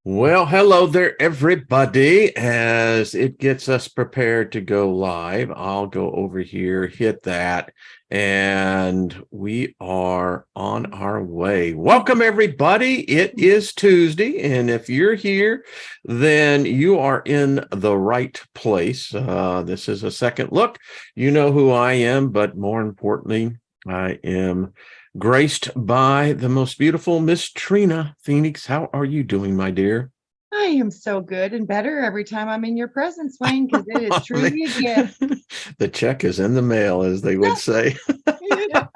Well, hello there, everybody. As it gets us prepared to go live, I'll go over here, hit that, and we are on our way. Welcome, everybody. It is Tuesday, and if you're here, then you are in the right place. This is a second look. You know who I am, but more importantly, I am graced by the most beautiful Miss Trina Phoenix. How are you doing, my dear? I am so good and better every time I'm in your presence, Wayne, because it is truly a gift. The check is in the mail, as they would say. Yeah.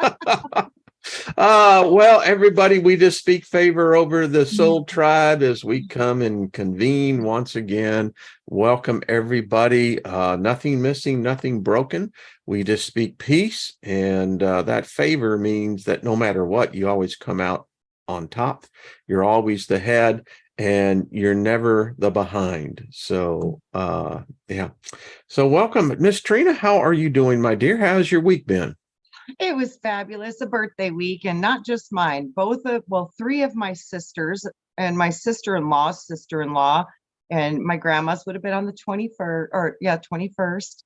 Well, everybody, we just speak favor over the soul tribe as we come and convene once again. Welcome, everybody. Nothing missing, nothing broken. We just speak peace, and that favor means that no matter what, you always come out on top. You're always the head, and you're never the behind. So, yeah. So, welcome, Miss Trina. How are you doing, my dear? How's your week been? It was fabulous, a birthday week, and not just mine. Three of my sisters and my sister-in-law, and my grandma's would have been on the 21st, 21st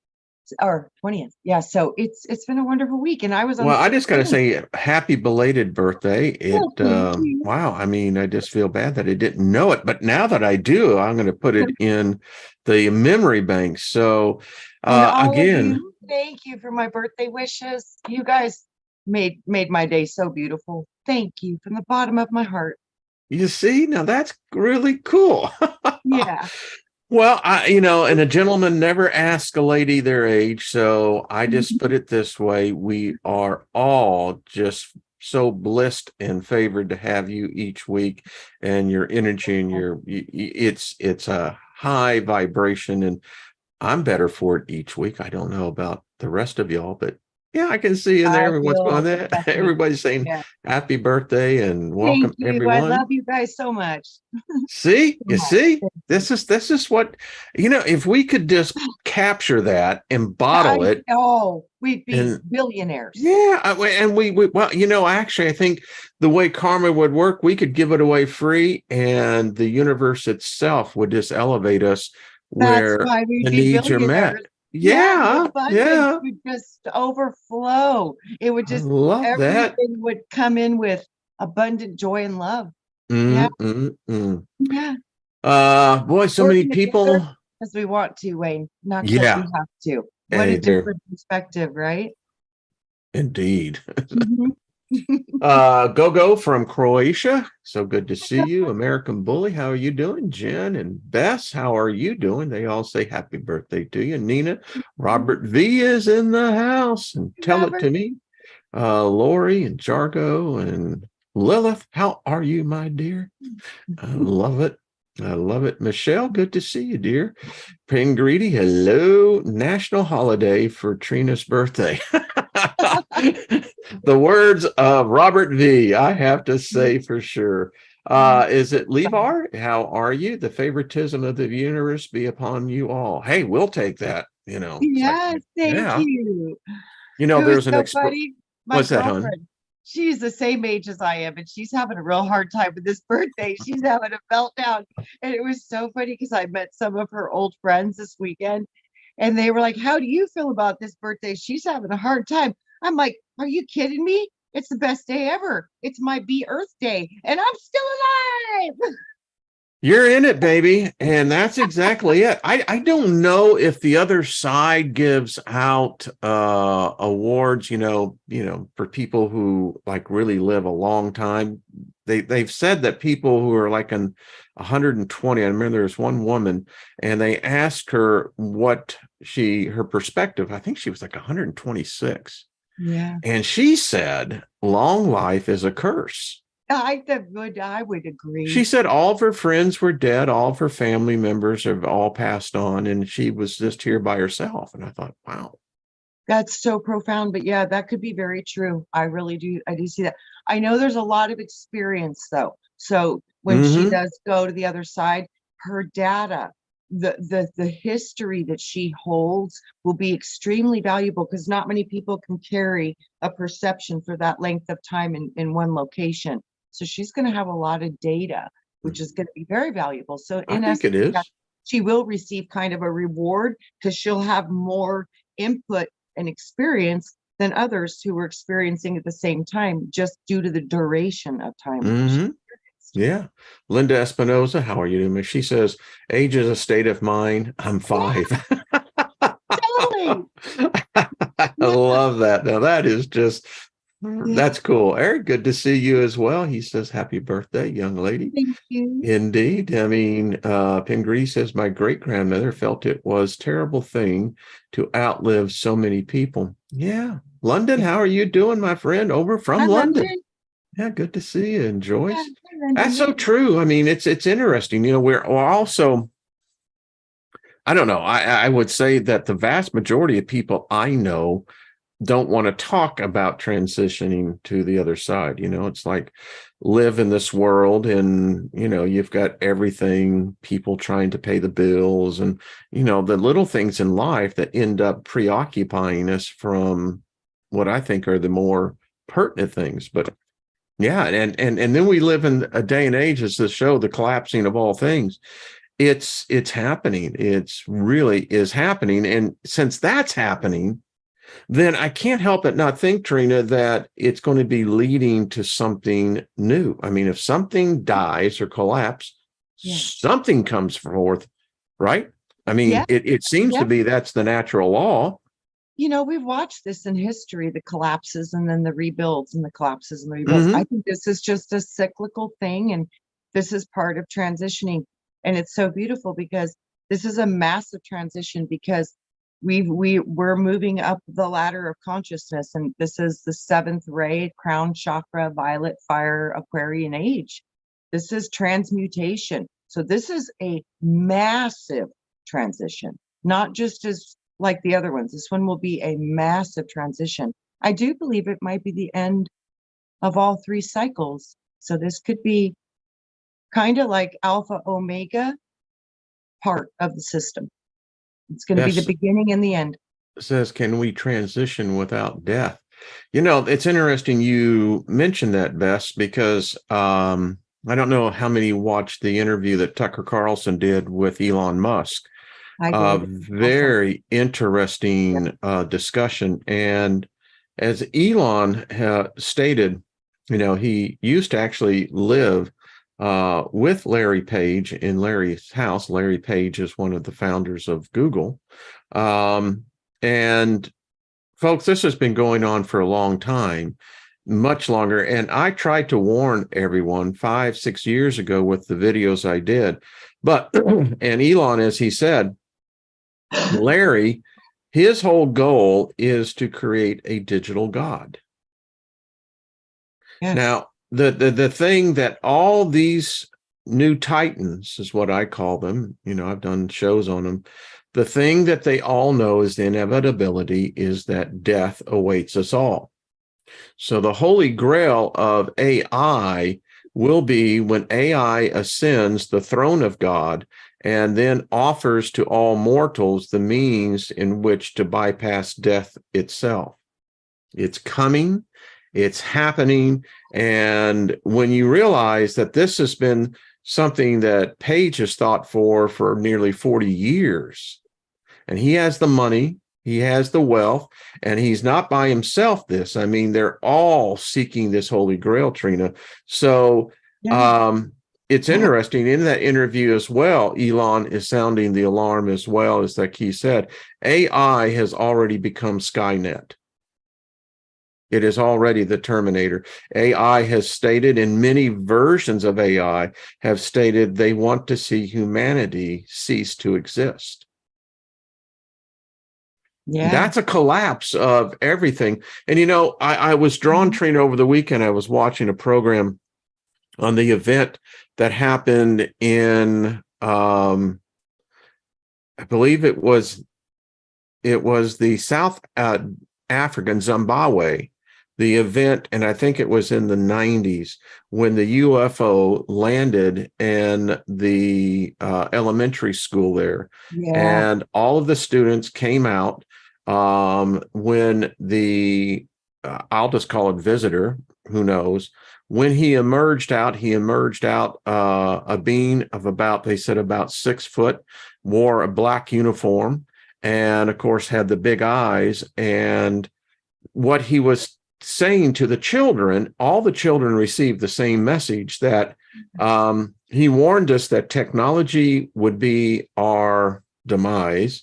or 20th. Yeah, so it's been a wonderful week, and I was on Well, the I just got to 16th. say, happy belated birthday. Well, thank you. Wow. I mean, I just feel bad that I didn't know it, but now that I do, I'm going to put it in the memory bank. So, And all of again, you, thank you for my birthday wishes. You guys made my day so beautiful. Thank you from the bottom of my heart. you see, now that's really cool. Yeah. Well, and a gentleman never asks a lady their age. So I just put it this way. We are all just so blessed and favored to have you each week, and your energy and it's a high vibration, and I'm better for it each week. I don't know about the rest of y'all, but yeah, I can see in I there what's going feel on. definitely. Everybody's saying Yeah. happy birthday and Thank welcome you. I everyone. love you guys so much. See, So you much. see, Thank you. this is what, if we could just capture that and I bottle it. know we'd be And billionaires. yeah, and well, actually, I think the way karma would work, we could give it away free, and the universe itself would just elevate us That's where why we'd the be needs are billionaires. met. Yeah, the Yeah, abundance yeah, would just overflow. It would I just, love that. everything would come in with abundant joy and love. Yeah, Mm, mm, mm. yeah. Boy, so many Working people. together because we want to, Wayne, not because we Yeah, have to. What a there, different perspective, right? indeed. Mhm. Go from Croatia. So good to see you. American Bully, how are you doing? Jen and Bess, how are you doing? They all say happy birthday to you. Nina, Robert V is in the house and tell it Robert, to me. Lori and Jargo and Lilith, how are you, my dear? I love it. I love it. Michelle, good to see you, dear. Ping Greedy, hello. National holiday for Trina's birthday. The words of Robert V, I have to say for sure. Is it Levar? How are you? The favoritism of the universe be upon you all. Hey, we'll take that. It's like, yes, thank yeah. you. Who's There's an so funny? My what's that, hon? girlfriend. She's the same age as I am, and she's having a real hard time with this birthday. She's having a meltdown. And it was so funny because I met some of her old friends this weekend, and they were like, how do you feel about this birthday? She's having a hard time. I'm like, are you kidding me? It's the best day ever. It's my Be Earth Day, and I'm still alive. You're in it, baby. And that's exactly it. I don't know if the other side gives out awards, for people who like really live a long time. They've said that people who are like in 120, I remember there's one woman and they asked her what her perspective, I think she was like 126. Yeah, And she said, long life is a curse. I would She agree. said all of her friends were dead, all of her family members have all passed on, and she was just here by herself. And I thought, wow. That's so profound, but yeah, that could be very true. I really do. I do see that. I know there's a lot of experience though. So when she Mm-hmm. does go to the other side, her data, the history that she holds will be extremely valuable because not many people can carry a perception for that length of time in one location. So she's going to have a lot of data. which is going to be very valuable. So I in think it essence, yeah, is. she will receive kind of a reward because she'll have more input and experience than others who were experiencing at the same time, just due to the duration of time. Mm-hmm. Yeah. Linda Espinoza, how are you doing? She says, age is a state of mind. I'm 5. Totally. I Yeah. love that. Now that is just, Yeah. that's cool. Eric, good to see you as well. He says, happy birthday, young lady. Thank you. Indeed. I mean, Pingree says, my great grandmother felt it was a terrible thing to outlive so many people. Yeah. London, how are you doing, my friend? Over from Hi, London. London. Yeah, good to see you. And Yeah, Joyce. hi, London. That's so true. I mean, it's interesting. You know, we're also, I don't know. I would say that the vast majority of people I know don't want to talk about transitioning to the other side. You know, it's like live in this world and, you know, you've got everything, people trying to pay the bills and, you know, the little things in life that end up preoccupying us from what I think are the more pertinent things. But yeah, and then we live in a day and age, as the show, the collapsing of all things. It's happening. It's really is happening. And since that's happening, then I can't help but not think, Trina, that it's going to be leading to something new. I mean, if something dies or collapses, something comes forth, right? I mean, it seems to be that's the natural law. You know, we've watched this in history, the collapses and then the rebuilds and the collapses and the rebuilds. I think this is just a cyclical thing, and this is part of transitioning. And it's so beautiful because this is a massive transition because we're moving up the ladder of consciousness, and this is the 7th ray, crown chakra, violet fire, Aquarian age. This is transmutation. So this is a massive transition, not just as like the other ones. This one will be a massive transition. I do believe it might be the end of all 3 cycles. So this could be kind of like alpha omega part of the system. It's going to be the beginning and the end. It says, can we transition without death? You know, it's interesting you mentioned that, Bess, because I don't know how many watched the interview that Tucker Carlson did with Elon Musk. Very interesting discussion. And as Elon stated, you know, he used to actually live with Larry Page in Larry's house. Larry Page is one of the founders of Google. And folks, this has been going on for a long time, much longer. And I tried to warn everyone 5-6 years ago with the videos I did. But, and Elon, as he said, Larry, his whole goal is to create a digital God. Yes. Now, the thing that all these new titans is what I call them, you know, I've done shows on them. The thing that they all know is the inevitability is that death awaits us all. So the holy grail of AI will be when AI ascends the throne of God and then offers to all mortals the means in which to bypass death itself. It's coming, it's happening. And when you realize that this has been something that Page has thought for nearly 40 years, and he has the money, he has the wealth, and he's not by himself this. I mean, they're all seeking this holy grail, Trina. So it's interesting in that interview as well. Elon is sounding the alarm as well, as like he said, AI has already become Skynet. It is already the Terminator. AI has stated, and many versions of AI have stated they want to see humanity cease to exist. Yeah. That's a collapse of everything. And, you know, I was drawn, Trina, over the weekend. I was watching a program on the event that happened in, I believe it was the South African Zimbabwe, the event, and I think it was in the 90s when the UFO landed in the elementary school there. Yeah. And all of the students came out when the I'll just call it visitor, who knows. When he emerged out a being of about, they said about 6 foot, wore a black uniform, and of course had the big eyes. And what he was saying to the children, all the children received the same message, that he warned us that technology would be our demise.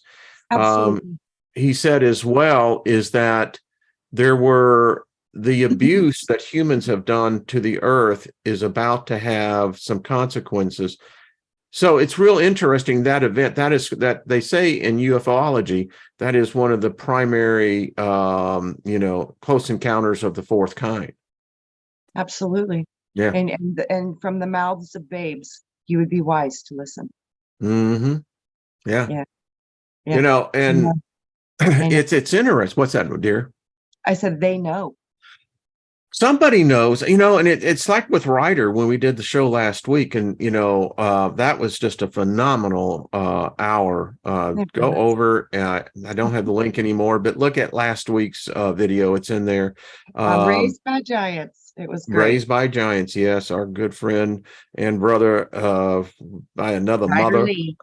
Absolutely. He said as well is that there were the abuse that humans have done to the earth is about to have some consequences. So it's real interesting, that event, that they say in ufology, that is one of the primary close encounters of the fourth kind. Absolutely. Yeah. And from the mouths of babes, you would be wise to listen. Mm-hmm. Yeah. Yeah. And it's interesting. What's that, dear? I said they know. Somebody knows, and it's like with Ryder when we did the show last week, and that was just a phenomenal hour. Go over. I don't have the link anymore, but look at last week's video; it's in there. Raised by Giants. It was great. Raised by Giants, yes, our good friend and brother by another Ryder mother Lee.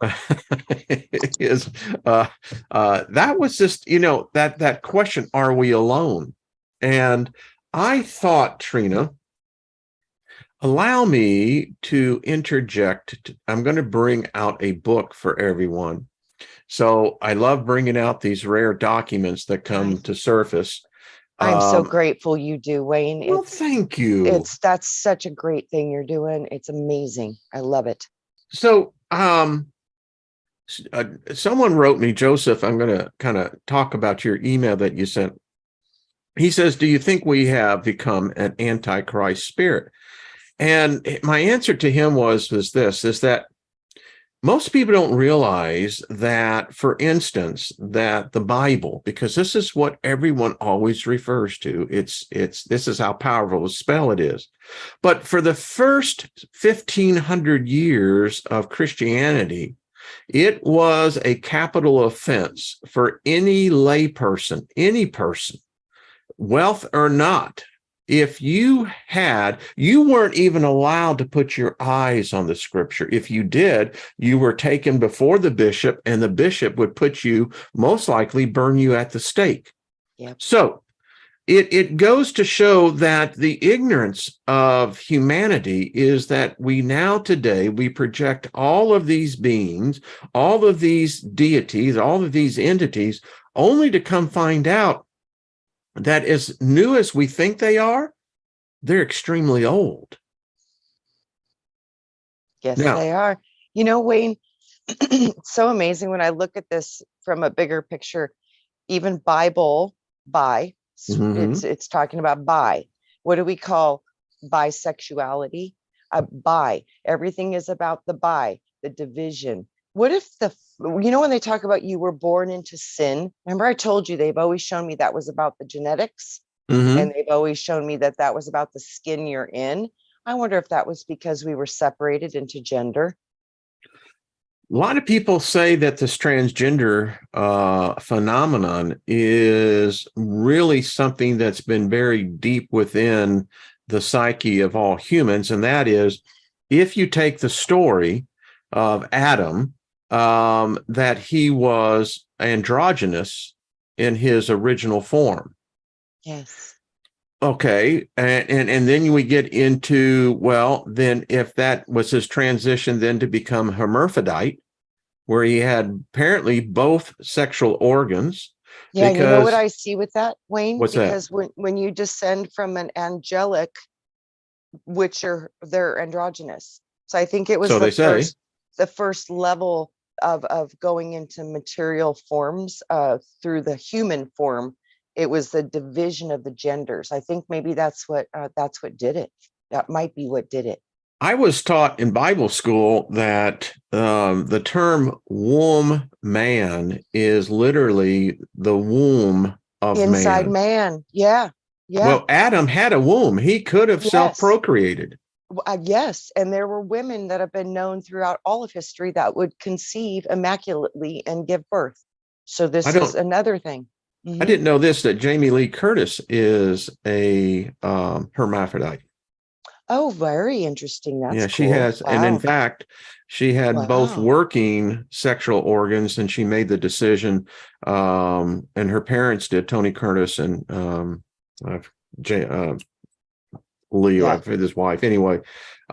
is that was just that question: are we alone? And I thought, Trina, allow me to interject. I'm going to bring out a book for everyone. So I love bringing out these rare documents that come to surface. I'm so grateful you do, Wayne. Well, thank you. That's such a great thing you're doing. It's amazing. I love it. So someone wrote me, Joseph, I'm going to kind of talk about your email that you sent. He says, do you think we have become an antichrist spirit? And my answer to him is that most people don't realize that, for instance, that the Bible, because this is what everyone always refers to, this is how powerful a spell it is. But for the first 1,500 years of Christianity, it was a capital offense for any layperson, any person, wealth or not. If you weren't even allowed to put your eyes on the scripture. If you did, you were taken before the bishop, and the bishop would most likely burn you at the stake. Yep. So it goes to show that the ignorance of humanity is that today we project all of these beings, all of these deities, all of these entities, only to come find out that as new as we think they are, they're extremely old. Yes, they are. Wayne, it's so amazing when I look at this from a bigger picture. Even it's talking about bi. What do we call bisexuality? Bi. Everything is about the bi, the division. What if when they talk about you were born into sin, remember I told you they've always shown me that was about the genetics, and they've always shown me that was about the skin you're in. I wonder if that was because we were separated into gender. A lot of people say that this transgender phenomenon is really something that's been buried deep within the psyche of all humans. And that is, if you take the story of Adam, that he was androgynous in his original form. Yes. Okay. And then we get into, then if that was his transition then to become hermaphrodite, where he had apparently both sexual organs. Yeah, you know what I see with that, Wayne? What's because that? when you descend from an angelic, they're androgynous. So I think it was the first level of going into material forms through the human form. It was the division of the genders. I think maybe that's what did it. That might be what did it. I was taught in Bible school that the term womb man is literally the womb of inside man. Yeah. Well, Adam had a womb. He could have self-procreated. Yes. And there were women that have been known throughout all of history that would conceive immaculately and give birth. So this is another thing. I didn't know this, that Jamie Lee Curtis is a hermaphrodite. Oh, very interesting. That's Yeah, she cool. has, and in Wow. fact, she had both Wow. working sexual organs, and she made the decision. And her parents did, Tony Curtis and uh, J, Leo, Yeah. his wife. Anyway,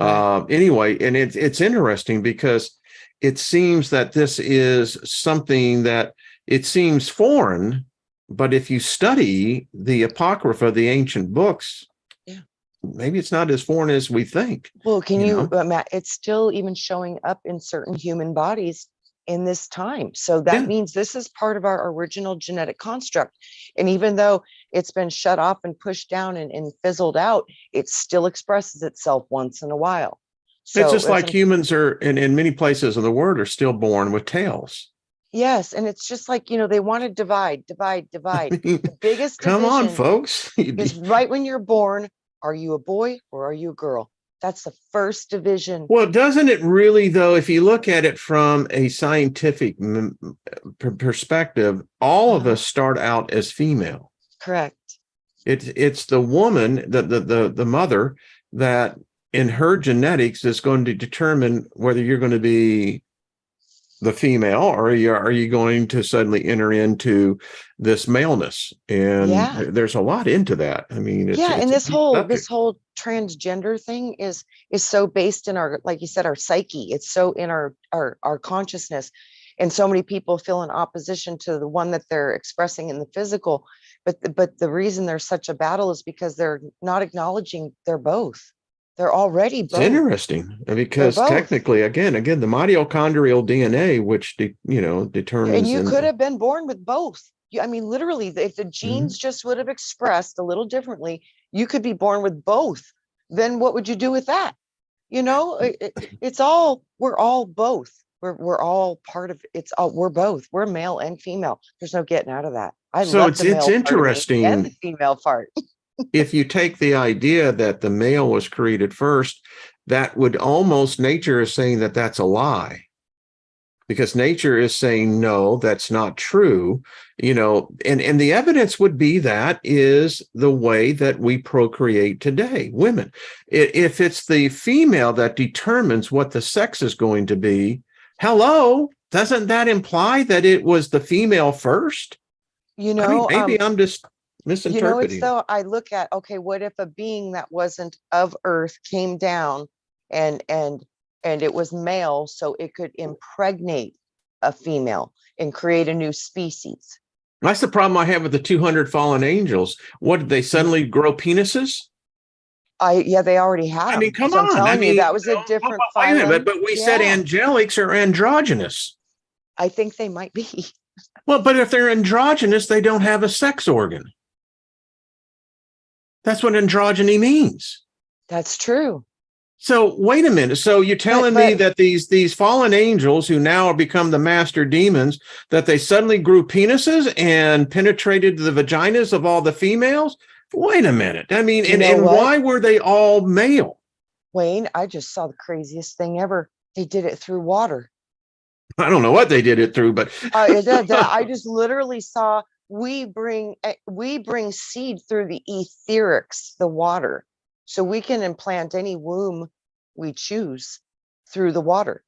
Right. and it's interesting because it seems that this is something that it seems foreign, but if you study the Apocrypha, the ancient books, Yeah. maybe it's not as foreign as we think. Well, can You you, know? Matt, it's still even showing up in certain human bodies in this time. So that Yeah. means this is part of our original genetic construct. And even though it's been shut off and pushed down and fizzled out, it still expresses itself once in a while. It's So just as like I'm, humans are in many places of the world are still born with tails. yes, and it's just like, they want to divide, divide, divide. I mean, The biggest come on, division folks. is right when you're born. Are you a boy or are you a girl? That's the first division. Well, doesn't it really, though, if you look at it from a scientific perspective, all of us start out as female. Correct. It's the woman, the mother, that in her genetics is going to determine whether you're going to be the female, or are you going to suddenly enter into this maleness? And Yeah. there's a lot into that. I mean, it's And a this deep whole subject. transgender thing is so based in our, like you said, our psyche. It's so in our consciousness, and so many people feel in opposition to the one that they're expressing in the physical. But the reason there's such a battle is because they're not acknowledging they're both. They're already It's both. interesting They're because both. technically, again, the mitochondrial DNA, which And determines, you could have been born with both. I mean, literally, if the Mhm. genes just would have expressed a little differently, you could be born with both. Then what would you do with that? It's all, we're all both. We're all part of it's all, we're both. We're male and female. There's no getting out of that. I So love it's the male part of me and the interesting. female part. If you take the idea that the male was created first, that would almost, nature is saying that that's a lie, because nature is saying, no, that's not true. And the evidence would be that is the way that we procreate today, women. If it's the female that determines what the sex is going to be, hello, doesn't that imply that it was the female first? I mean, maybe I'm just It's misinterpreting. though I look at, okay, what if a being that wasn't of Earth came down and it was male, so it could impregnate a female and create a new species? That's the problem I have with the 200 fallen angels. What, did they suddenly grow penises? They already had I them. mean, come So I'm on. telling you, that was a different Wait a minute, phylum. but we said Yeah, angelics are androgynous. I think they might be. Well, but if they're androgynous, they don't have a sex organ. That's what androgyny means. That's true. So wait a minute. So you're telling me that these fallen angels who now have become the master demons, that they suddenly grew penises and penetrated the vaginas of all the females? Wait a minute. I mean, and why were they all male? Wayne, I just saw the craziest thing ever. They did it through water. I don't know what they did it through, but I just literally saw we bring seed through the etherics, the water, so we can implant any womb we choose through the water.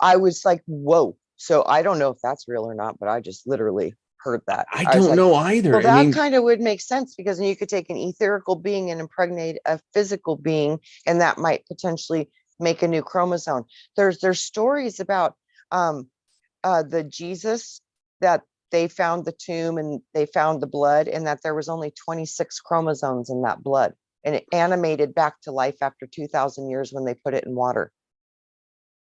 I was like, whoa. So I don't know if that's real or not, but I just literally heard that. I don't know either. Well, that kind of would make sense, because then you could take an etherical being and impregnate a physical being, and that might potentially make a new chromosome. There's stories about the Jesus that they found the tomb and they found the blood, and that there was only 26 chromosomes in that blood, and it animated back to life after 2,000 years when they put it in water.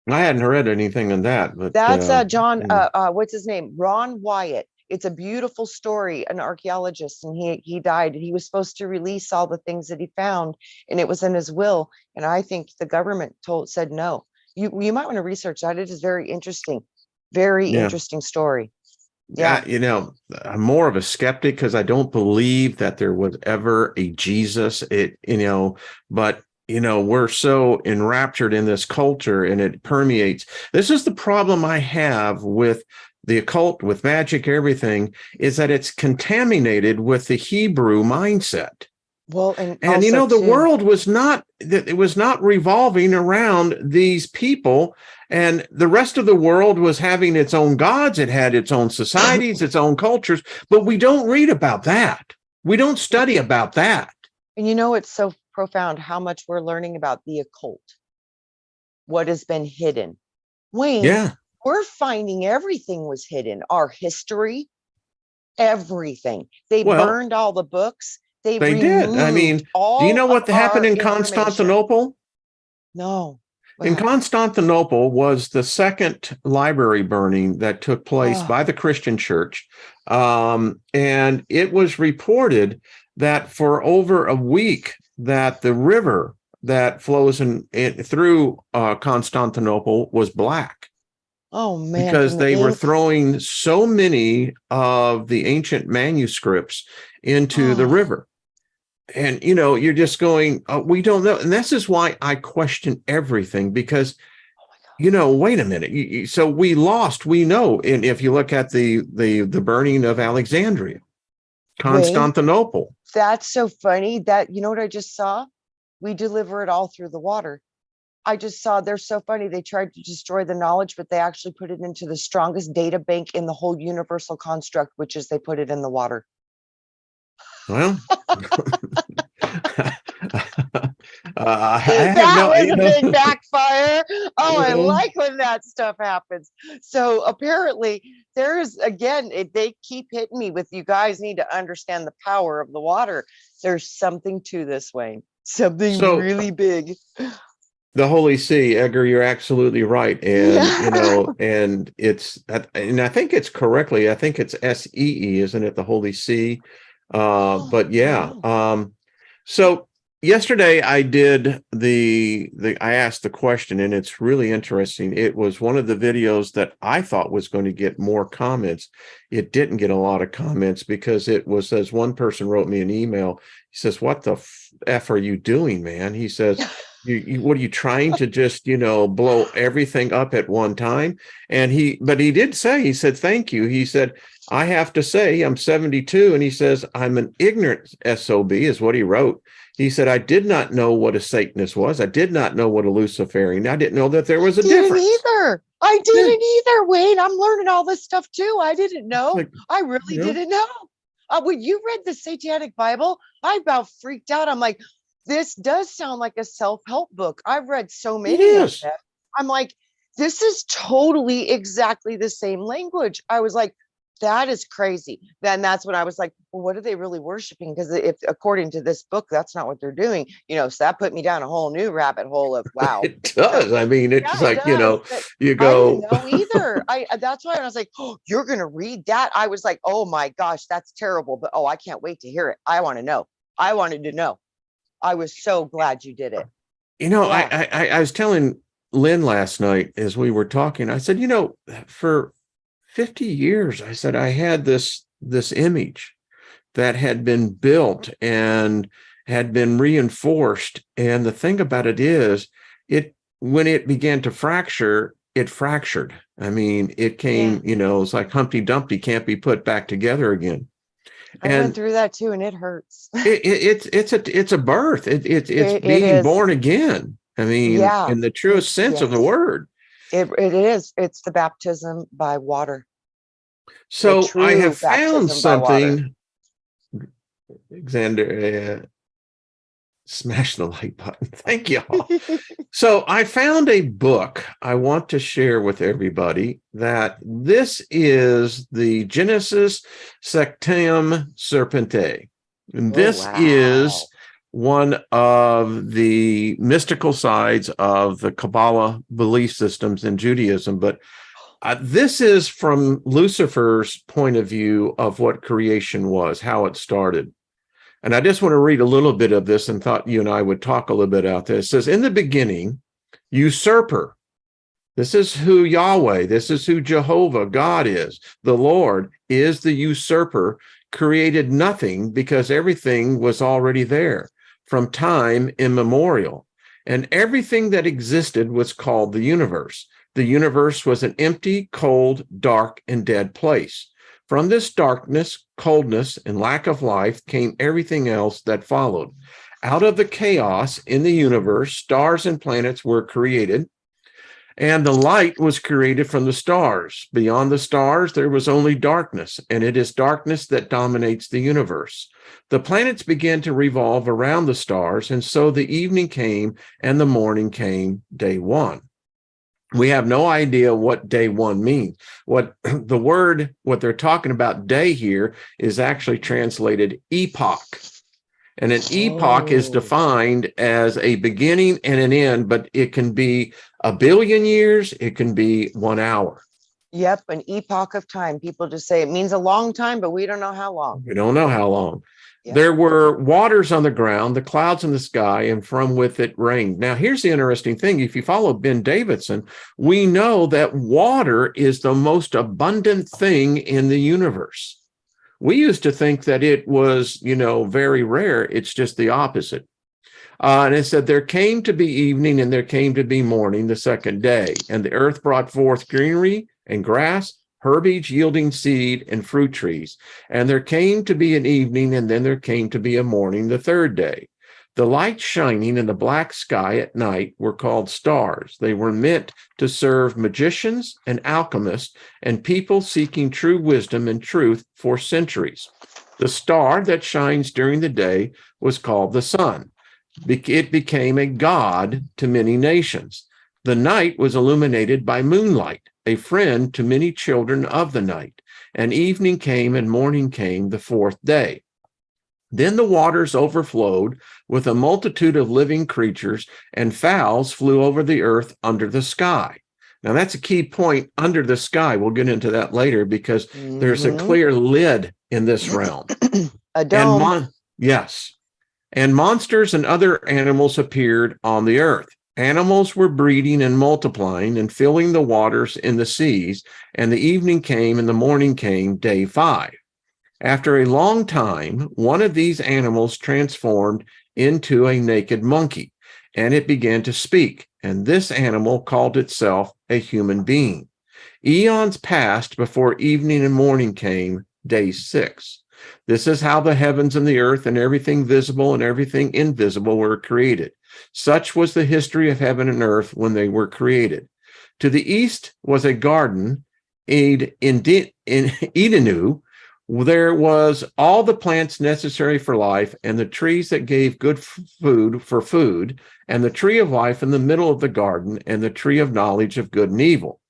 I hadn't read anything on that, but that's John. What's his name? Ron Wyatt. It's a beautiful story, an archaeologist, and he died. He was supposed to release all the things that he found, and it was in his will. And I think the government said no. You might want to research that. It is very interesting. Very interesting story. Yeah. I'm more of a skeptic because I don't believe that there was ever a Jesus. But we're so enraptured in this culture and it permeates. This is the problem I have with the occult, with magic, everything, is that it's contaminated with the Hebrew mindset. Well, and You know, the too, world was not, it was not revolving around these people, and the rest of the world was having its own gods. It had its own societies, its own cultures, but we don't read about that. We don't study about that. And you know, it's so profound how much we're learning about the occult, what has been hidden. Wayne, Yeah. we're finding everything was hidden. Our history, everything. They burned all the books. They did. I mean, do you know what happened in Constantinople? No. In Constantinople was the second library burning that took place by the Christian church. And it was reported that for over a week that the river that flows through Constantinople was black. Oh, man. Because they were throwing so many of the ancient manuscripts into the river. And, you know, you're just going, we don't know. And this is why I question everything, because, you know, wait a minute. So we lost, we know. And if you look at the burning of Alexandria, Constantinople. Wait, that's so funny that, you know what I just saw? We deliver it all through the water. I just saw, they're so funny. They tried to destroy the knowledge, but they actually put it into the strongest data bank in the whole universal construct, which is they put it in the water. Well, that was a big backfire. Oh, I like when that stuff happens. So apparently there's, again, they keep hitting me with, you guys need to understand the power of the water. There's something to this, Wayne, something really big. The Holy See, Edgar, you're absolutely right. And, you know, and and I think it's correctly, I think it's SEE, isn't it? The Holy See. But yeah. So yesterday I did I asked the question, and it's really interesting. It was one of the videos that I thought was going to get more comments. It didn't get a lot of comments because it was, as one person wrote me an email, he says, "What the F are you doing, man?" He says, what are you trying to just, you know, blow everything up at one time? And he did say, he said, "Thank you." He said, "I have to say, I'm 72. And he says, "I'm an ignorant SOB," is what he wrote. He said, "I did not know what a Satanist was. I did not know what a Luciferian. I didn't know that there was a difference." I didn't either, Wayne. I'm learning all this stuff too. I didn't know. I really didn't know. When you read the Satanic Bible, I about freaked out. I'm like, this does sound like a self-help book. I've read so many of them. I'm like, this is totally exactly the same language. I was like, that is crazy. Then that's when I was like, well, what are they really worshiping? Because if according to this book, that's not what they're doing, you know. So that put me down a whole new rabbit hole of wow. It does. I mean, it's like, you know, you go. I didn't know either. That's why I was like, oh, you're gonna read that? I was like, oh my gosh, that's terrible. But I can't wait to hear it. I want to know. I wanted to know. I was so glad you did it. You know, I was telling Lynn last night as we were talking, I said, you know, for 50 years, I said, I had this image that had been built and had been reinforced. And the thing about it is, when it began to fracture, it fractured. I mean, it came, you know, it's like Humpty Dumpty can't be put back together again. I went through that too, and it hurts. It's a birth. It's being born again. I mean, in the truest sense of the word. It is. It's the baptism by water. So I have found something. Xander, smash the like button. Thank you all. So I found a book I want to share with everybody. That this is the Genesis Sectum Serpente. And this is one of the mystical sides of the Kabbalah belief systems in Judaism. But this is from Lucifer's point of view of what creation was, how it started. And I just want to read a little bit of this and thought you and I would talk a little bit about this. It says, "In the beginning, usurper." This is who Yahweh, this is who Jehovah, God is. The Lord is the usurper, created nothing because everything was already there from time immemorial. And everything that existed was called the universe. the universe was an empty, cold, dark, and dead place. From this darkness, coldness, and lack of life came everything else that followed. Out of the chaos in the universe, stars and planets were created, and the light was created from the stars. Beyond the stars, there was only darkness, and it is darkness that dominates the universe. The planets began to revolve around the stars, and so the evening came and the morning came, day one. We have no idea what day one means. What they're talking about day here is actually translated epoch. And an epoch is defined as a beginning and an end, but it can be a billion years, it can be 1 hour. Yep, an epoch of time. People just say it means a long time, but we don't know how long. We don't know how long. Yep. There were waters on the ground, the clouds in the sky, and from with it rained. Now, here's the interesting thing. If you follow Ben Davidson, we know that water is the most abundant thing in the universe. We used to think that it was, very rare. It's just the opposite. And it said, there came to be evening and there came to be morning the second day. And the earth brought forth greenery and grass, herbage yielding seed and fruit trees. And there came to be an evening and then there came to be a morning the third day. The light shining in the black sky at night were called stars. They were meant to serve magicians and alchemists and people seeking true wisdom and truth for centuries. The star that shines during the day was called the sun. It became a god to many nations. The night was illuminated by moonlight, a friend to many children of the night. And evening came and morning came the fourth day. Then the waters overflowed with a multitude of living creatures, and fowls flew over the earth under the sky. Now, that's a key point, under the sky. We'll get into that later because there's a clear lid in this realm. A dome. Yes. And monsters and other animals appeared on the earth. Animals were breeding and multiplying and filling the waters in the seas, and the evening came and the morning came, day 5. After a long time, one of these animals transformed into a naked monkey, and it began to speak, and this animal called itself a human being. Eons passed before evening and morning came, day 6. This is how the heavens and the earth and everything visible and everything invisible were created. Such was the history of heaven and earth when they were created. To the east was a garden, in Edenu. There was all the plants necessary for life, and the trees that gave good food for food, and the tree of life in the middle of the garden, and the tree of knowledge of good and evil.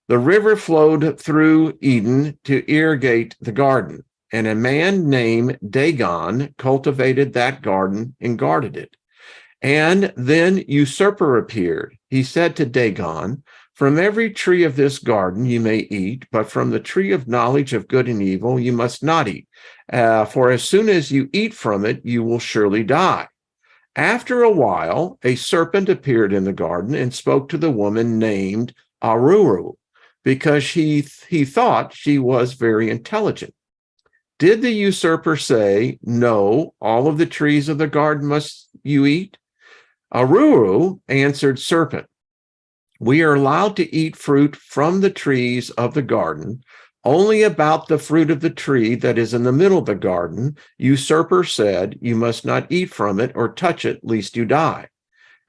The river flowed through Eden to irrigate the garden, and a man named Dagon cultivated that garden and guarded it. And then usurper appeared. He said to Dagon, from every tree of this garden you may eat, but from the tree of knowledge of good and evil you must not eat. For as soon as you eat from it, you will surely die. After a while, a serpent appeared in the garden and spoke to the woman named Aruru, because he thought she was very intelligent. Did the usurper say, no, all of the trees of the garden must you eat? Aruru answered serpent, we are allowed to eat fruit from the trees of the garden. Only about the fruit of the tree that is in the middle of the garden, usurper said, you must not eat from it or touch it, lest you die.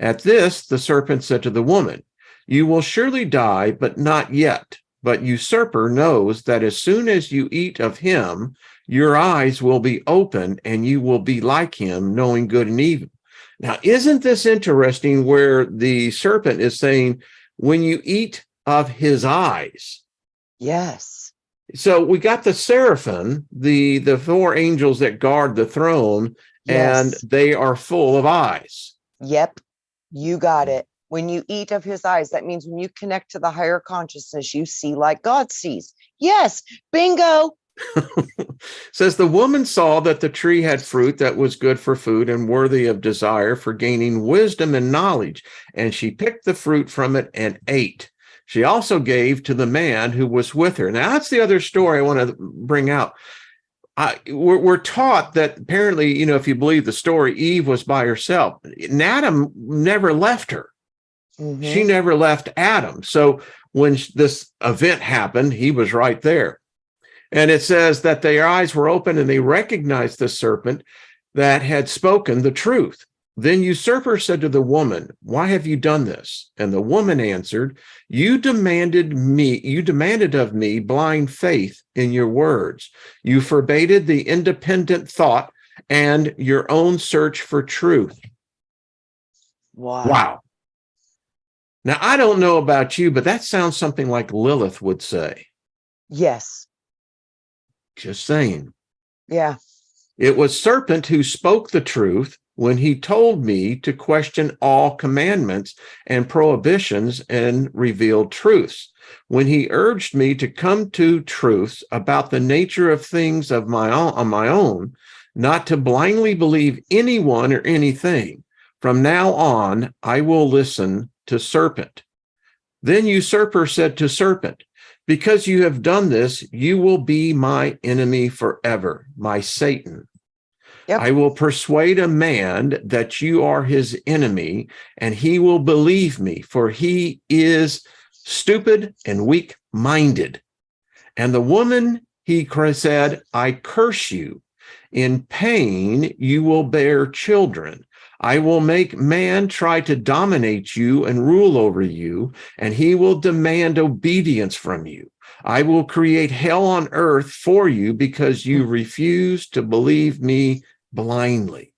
At this, the serpent said to the woman, you will surely die, but not yet. But usurper knows that as soon as you eat of him, your eyes will be open and you will be like him, knowing good and evil. Now, isn't this interesting where the serpent is saying, when you eat of his eyes? Yes. So we got the seraphim, the 4 angels that guard the throne, and they are full of eyes. Yep. You got it. When you eat of his eyes, that means when you connect to the higher consciousness, you see like God sees. Yes. Bingo. Says the woman saw that the tree had fruit that was good for food and worthy of desire for gaining wisdom and knowledge, and she picked the fruit from it and ate. She also gave to the man who was with her. Now, that's the other story I want to bring out. We're taught that apparently, if you believe the story, Eve was by herself. And Adam never left her. Mm-hmm. She never left Adam. So when this event happened, he was right there. And it says that their eyes were open and they recognized the serpent that had spoken the truth. Then usurper said to the woman, "Why have you done this?" And the woman answered, you demanded of me blind faith in your words. You forbade the independent thought and your own search for truth. Wow. Now, I don't know about you, but that sounds something like Lilith would say. Yes. Just saying. Yeah. It was serpent who spoke the truth when he told me to question all commandments and prohibitions and revealed truths. When he urged me to come to truths about the nature of things on my own, not to blindly believe anyone or anything. From now on, I will listen to serpent. Then usurper said to serpent, because you have done this, you will be my enemy forever, my Satan. Yep. I will persuade a man that you are his enemy, and he will believe me, for he is stupid and weak-minded. And the woman, he said, I curse you. In pain, you will bear children. I will make man try to dominate you and rule over you, and he will demand obedience from you. I will create hell on earth for you because you refuse to believe me blindly.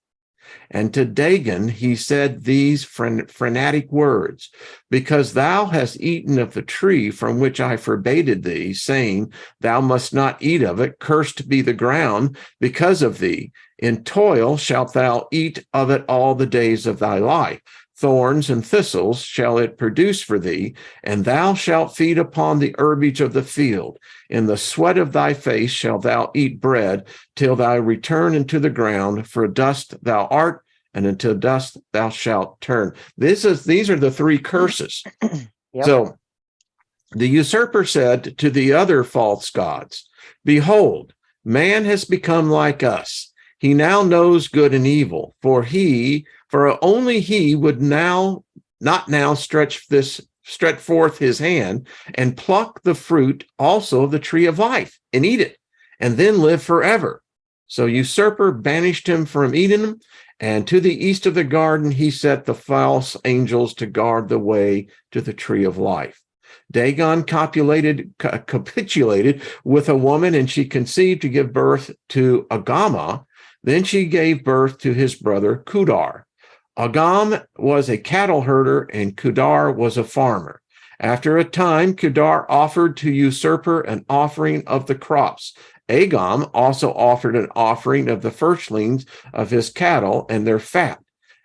And to Dagon he said these frenetic words, because thou hast eaten of the tree from which I forbade thee, saying, thou must not eat of it, cursed be the ground because of thee. In toil shalt thou eat of it all the days of thy life. Thorns and thistles shall it produce for thee, and thou shalt feed upon the herbage of the field. In the sweat of thy face shalt thou eat bread, till thou return into the ground, for dust thou art, and into dust thou shalt turn. These are the three curses. Yep. So the usurper said to the other false gods, behold, man has become like us. He now knows good and evil, for only he would not now stretch forth his hand and pluck the fruit also of the tree of life and eat it, and then live forever. So usurper banished him from Eden, and to the east of the garden he set the false angels to guard the way to the tree of life. Dagon capitulated with a woman, and she conceived to give birth to Agama. Then she gave birth to his brother Kedar. Agam was a cattle herder, and Kedar was a farmer. After a time, Kedar offered to usurper an offering of the crops. Agam also offered an offering of the firstlings of his cattle and their fat.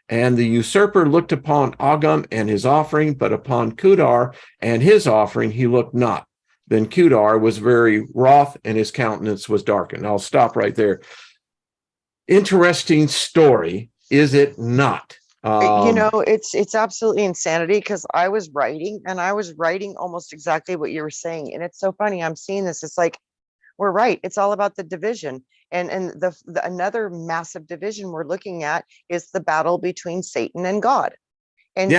And the usurper looked upon Agam and his offering, but upon Kedar and his offering he looked not. Then Kedar was very wroth, and his countenance was darkened. I'll stop right there. Interesting story, is it not? It's absolutely insanity, because I was writing almost exactly what you were saying. And it's so funny. I'm seeing this. It's like, we're right. It's all about the division. And the another massive division we're looking at is the battle between Satan and God. And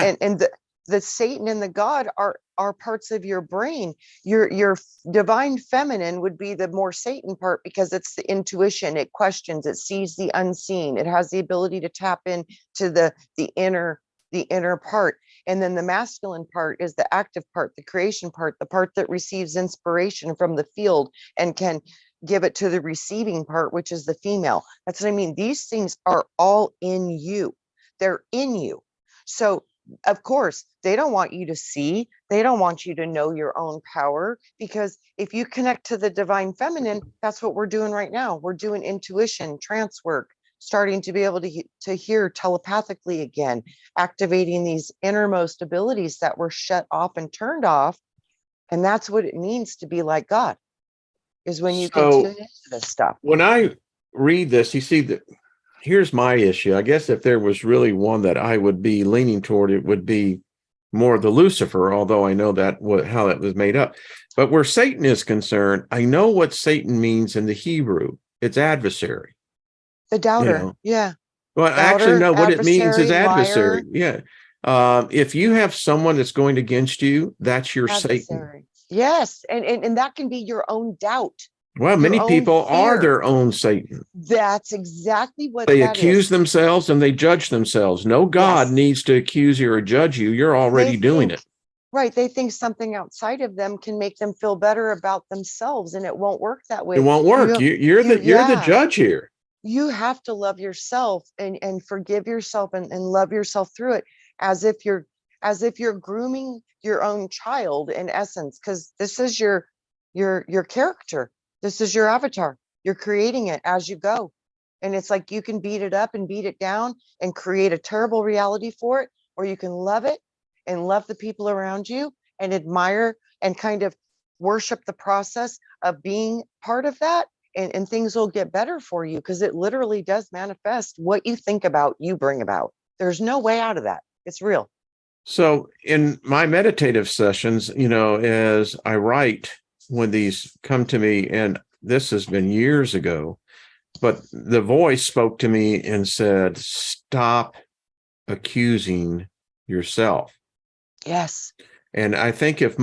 the Satan and the God are parts of your brain. Your divine feminine would be the more Satan part, because it's the intuition. It questions, it sees the unseen. It has the ability to tap into the inner part. And then the masculine part is the active part, the creation part, the part that receives inspiration from the field and can give it to the receiving part, which is the female. That's what I mean. These things are all in you. They're in you. So of course, they don't want you to see, they don't want you to know your own power, because if you connect to the divine feminine, that's what we're doing right now. We're doing intuition, trance work, starting to be able to hear telepathically again, activating these innermost abilities that were shut off and turned off. And that's what it means to be like God, is when you can tune into this stuff. When I read this, you see that here's my issue. I guess if there was really one that I would be leaning toward, it would be more the Lucifer, although I know how that was made up. But where Satan is concerned, I know what Satan means in the Hebrew. It's adversary. The doubter. Yeah. Well, Doubter, I actually know what it means is adversary. Liar. Yeah. If you have someone that's going against you, that's your Satan. Adversary. Yes. And that can be your own doubt. Well, Your many own people are fear. their own Satan. That's exactly what They that accuse is. themselves and they judge themselves. No God Yes. needs to accuse you or judge you. You're already doing it. Right. They think something outside of them can make them feel better about themselves, and it won't work that way. It won't work. You're the judge here. You have to love yourself and forgive yourself and love yourself through it, as if you're grooming your own child, in essence, because this is your character. This is your avatar. You're creating it as you go. And it's like you can beat it up and beat it down and create a terrible reality for it, or you can love it and love the people around you and admire and kind of worship the process of being part of that. And things will get better for you, because it literally does manifest. What you think about, you bring about. There's no way out of that. It's real. So in my meditative sessions, as I write, when these come to me, and this has been years ago, but the voice spoke to me and said, stop accusing yourself. Yes. And I think if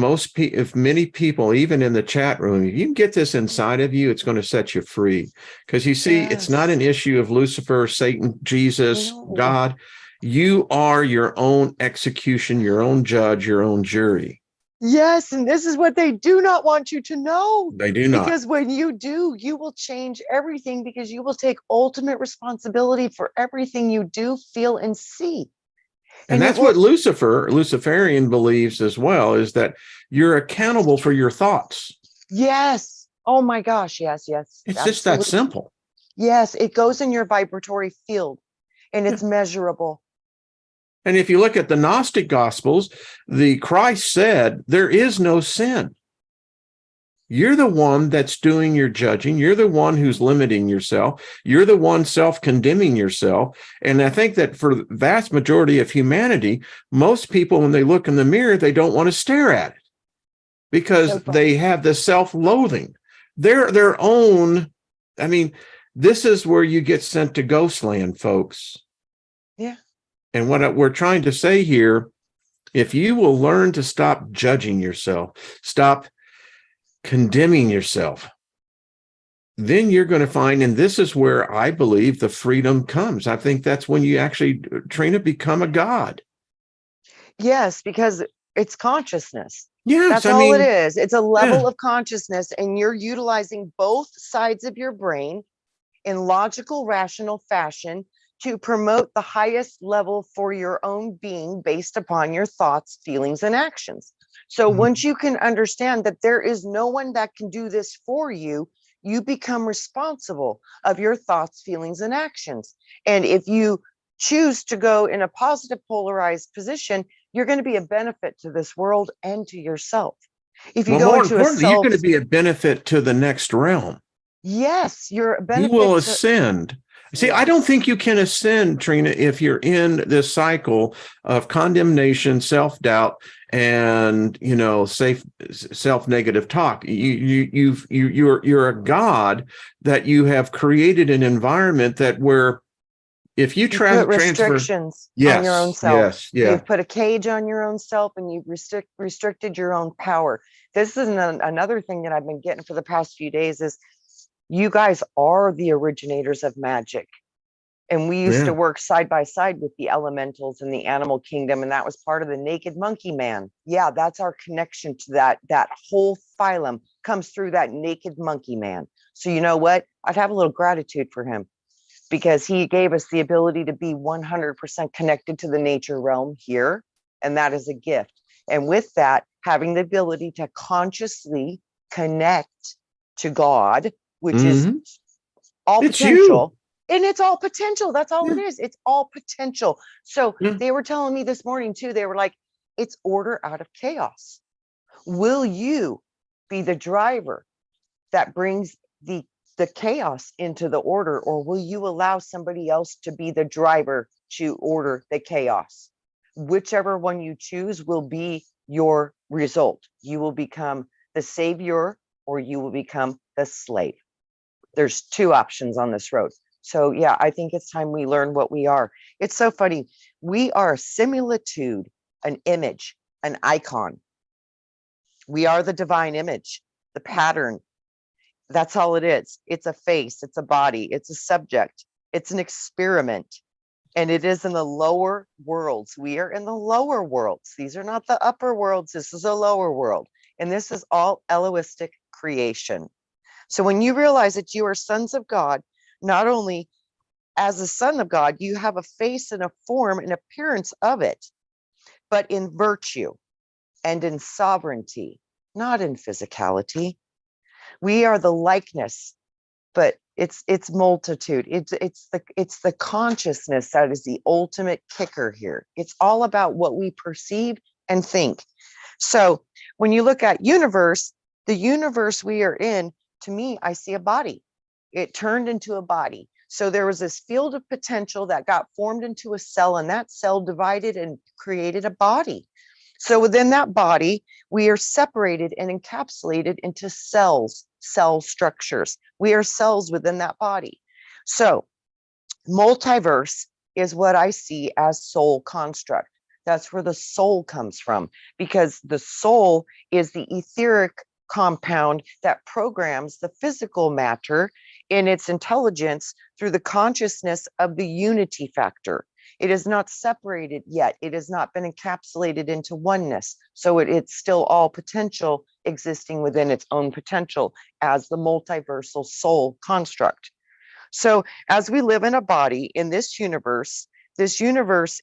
many people, even in the chat room, if you can get this inside of you, it's going to set you free. Because you see, It's not an issue of Lucifer, Satan, Jesus, God. You are your own execution, your own judge, your own jury. Yes. And this is what they do not want you to know. They do not. Because when you do, you will change everything, because you will take ultimate responsibility for everything you do, feel, and see. And that's what Luciferian believes as well, is that you're accountable for your thoughts. Yes. Oh my gosh. Yes. Yes. It's just that simple. Yes. It goes in your vibratory field, and it's measurable. And if you look at the Gnostic Gospels, the Christ said, there is no sin. You're the one that's doing your judging. You're the one who's limiting yourself. You're the one self-condemning yourself. And I think that for the vast majority of humanity, most people, when they look in the mirror, they don't want to stare at it because they have the self-loathing. They're their own. I mean, this is where you get sent to Ghostland, folks. Yeah. And what we're trying to say here, if you will learn to stop judging yourself, stop condemning yourself, then you're going to find, and this is where I believe the freedom comes. I think that's when you actually train to become a god. Yes, because it's consciousness. Yes, that's all it is. It's a level of consciousness, and you're utilizing both sides of your brain in logical, rational fashion to promote the highest level for your own being based upon your thoughts, feelings, and actions. So once you can understand that there is no one that can do this for you, you become responsible of your thoughts, feelings, and actions. And if you choose to go in a positive polarized position, you're going to be a benefit to this world and to yourself. If you go into you're going to be a benefit to the next realm. Yes, you're a benefit. You will ascend. See, I don't think you can ascend, Trina, if you're in this cycle of condemnation, self-doubt, and self-negative talk. You're a god that you have created an environment that where if you try to transfer restrictions on your own self, you've put a cage on your own self, and you've restricted your own power. This is another thing that I've been getting for the past few days is, you guys are the originators of magic. And we used to work side by side with the elementals in the animal kingdom. And that was part of the naked monkey man. Yeah, that's our connection to that whole phylum comes through that naked monkey man. So you know what? I'd have a little gratitude for him, because he gave us the ability to be 100% connected to the nature realm here. And that is a gift. And with that, having the ability to consciously connect to God, which is all potential. And it's all potential. That's all it is. It's all potential. So they were telling me this morning too, they were like, it's order out of chaos. Will you be the driver that brings the chaos into the order, or will you allow somebody else to be the driver to order the chaos? Whichever one you choose will be your result. You will become the savior, or you will become the slave. There's two options on this road. So yeah, I think it's time we learn what we are. It's so funny. We are a similitude, an image, an icon. We are the divine image, the pattern. That's all it is. It's a face, it's a body, it's a subject, it's an experiment. And it is in the lower worlds. We are in the lower worlds. These are not the upper worlds. This is a lower world. And this is all Elohistic creation. So when you realize that you are sons of God, not only as a son of God, you have a face and a form and appearance of it, but in virtue and in sovereignty, not in physicality. We are the likeness, but it's multitude. It's the consciousness that is the ultimate kicker here. It's all about what we perceive and think. So when you look at universe, the universe we are in, to me, I see a body. It turned into a body. So there was this field of potential that got formed into a cell, and that cell divided and created a body. So within that body, we are separated and encapsulated into cells, cell structures. We are cells within that body. So multiverse is what I see as soul construct. That's where the soul comes from, because the soul is the etheric compound that programs the physical matter in its intelligence through the consciousness of the unity factor. It is not separated yet. It has not been encapsulated into oneness. So it's still all potential existing within its own potential as the multiversal soul construct. So as we live in a body in this universe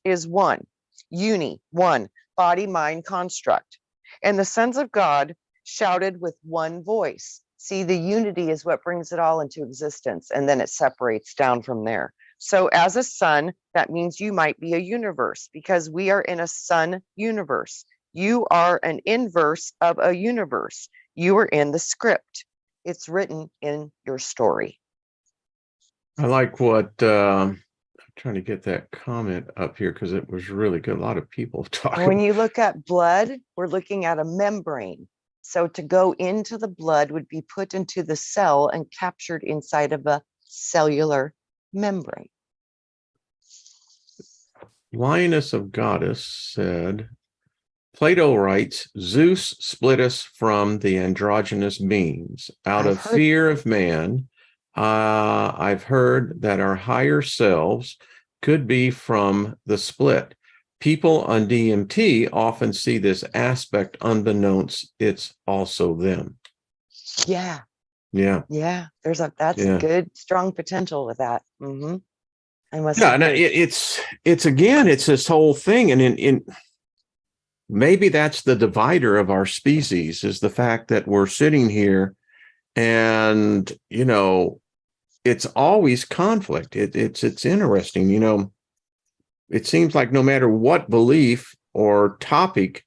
is one, one body mind construct. And the sons of God shouted with one voice. See, the unity is what brings it all into existence, and then it separates down from there. So as a son, that means you might be a universe, because we are in a sun universe. You are an inverse of a universe. You are in the script. It's written in your story. I like what I'm trying to get that comment up here because it was really good. A lot of people talking. When you look at blood, we're looking at a membrane. So to go into the blood would be put into the cell and captured inside of a cellular membrane. Lioness of Goddess said, Plato writes, Zeus split us from the androgynous beings out of fear of man. I've heard that our higher selves could be from the split. People on DMT often see this aspect unbeknownst it's also them. Yeah. Yeah. Yeah. That's good, strong potential with that. Mm-hmm. It's this whole thing. And in maybe that's the divider of our species, is the fact that we're sitting here and, it's always conflict. It's interesting, it seems like no matter what belief or topic,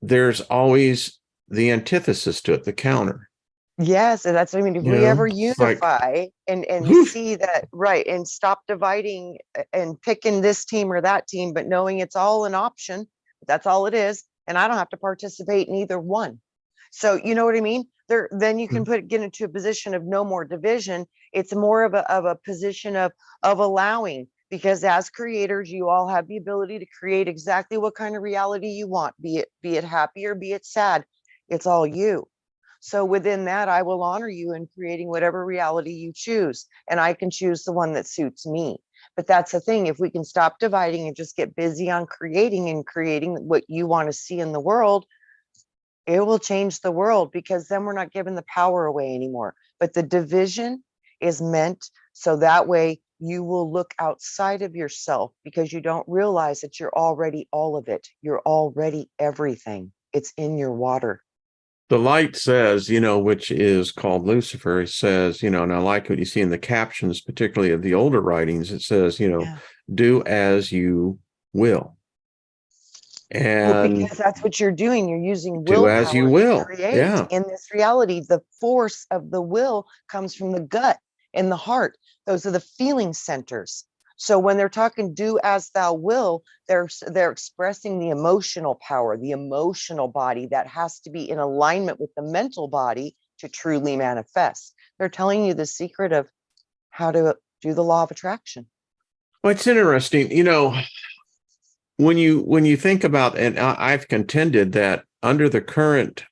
there's always the antithesis to it, the counter. Yes, and that's what I mean. If we ever unify and see that, right, and stop dividing and picking this team or that team, but knowing it's all an option, that's all it is, and I don't have to participate in either one. So you know what I mean? Then you can get into a position of no more division. It's more of a position of allowing. Because as creators, you all have the ability to create exactly what kind of reality you want, be it happy or be it sad. It's all you. So within that, I will honor you in creating whatever reality you choose. And I can choose the one that suits me. But that's the thing. If we can stop dividing and just get busy on creating what you want to see in the world, it will change the world, because then we're not giving the power away anymore. But the division is meant so that way you will look outside of yourself, because you don't realize that you're already all of it. You're already everything. It's in your water. The light says, which is called Lucifer, it says, and I like what you see in the captions, particularly of the older writings. It says, do as you will. And because that's what you're doing. You're using willpower. Do as you will. To create in this reality. The force of the will comes from the gut and the heart. Those are the feeling centers. So when they're talking do as thou will, they're expressing the emotional power, the emotional body that has to be in alignment with the mental body to truly manifest. They're telling you the secret of how to do the law of attraction. Well, it's interesting, when you think about, and I've contended that under the current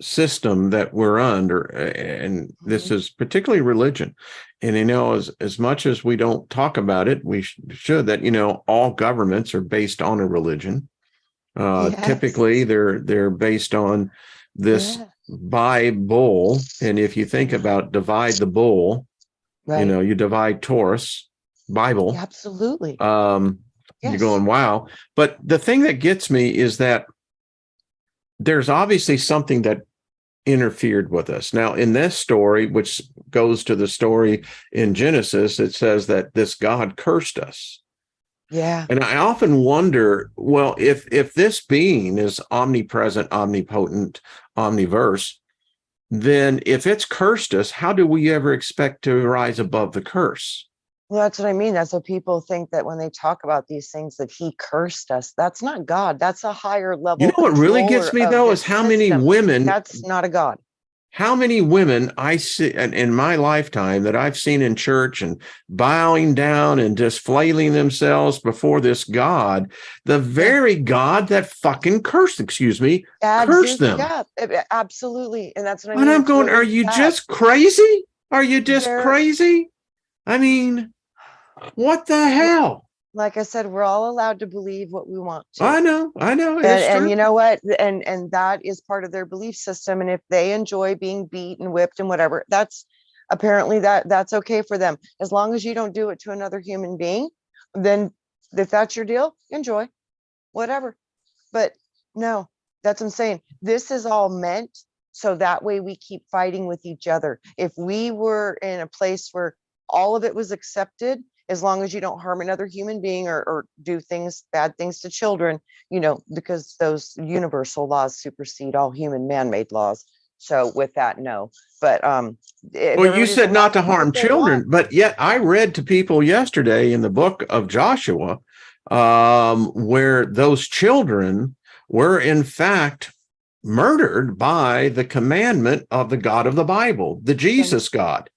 system that we're under, and this is particularly religion, and as much as we don't talk about it, we should, that all governments are based on a religion. Yes. Typically they're based on this Bible, and if you think about divide the bull, Right. you divide Taurus, Bible. Absolutely. You're going, wow. But the thing that gets me is that there's obviously something that interfered with us. Now, in this story, which goes to the story in Genesis, it says that this God cursed us. Yeah. And I often wonder, well, if this being is omnipresent, omnipotent, omniverse, then if it's cursed us, how do we ever expect to rise above the curse? Well, that's what I mean. That's what people think, that when they talk about these things, that he cursed us. That's not God. That's a higher level. What really gets me, though, is how many women. That's not a God. How many women I see in my lifetime that I've seen in church and bowing down and just flailing themselves before this God, the very God that fucking cursed them. Yeah, absolutely. And that's what I and mean. I'm It's going, really are you sad. just crazy? Are you just crazy? I mean, what the hell? Like I said, we're all allowed to believe what we want to. I know. And you know what? And that is part of their belief system. And if they enjoy being beat and whipped and whatever, that's apparently that's okay for them. As long as you don't do it to another human being, then if that's your deal, enjoy, whatever. But no, that's what I'm saying. This is all meant so that way we keep fighting with each other. If we were in a place where all of it was accepted, as long as you don't harm another human being or do bad things to children, because those universal laws supersede all human man-made laws. So with that, no. But well, you said not to harm children, but yet I read to people yesterday in the book of Joshua, where those children were in fact murdered by the commandment of the God of the Bible, the Jesus God.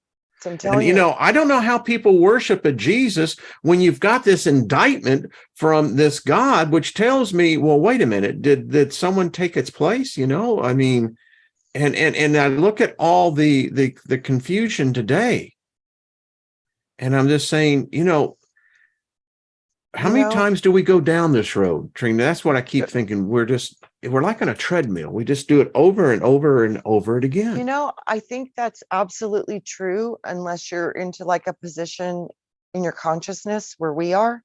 I'm telling you, I don't know how people worship a Jesus when you've got this indictment from this God, which tells me, well, wait a minute, did someone take its place? I mean, and I look at all the confusion today, and I'm just saying, how many times do we go down this road, Trina? That's what I keep thinking. We're like on a treadmill. We just do it over and over and over it again. I think that's absolutely true, unless you're into like a position in your consciousness where we are,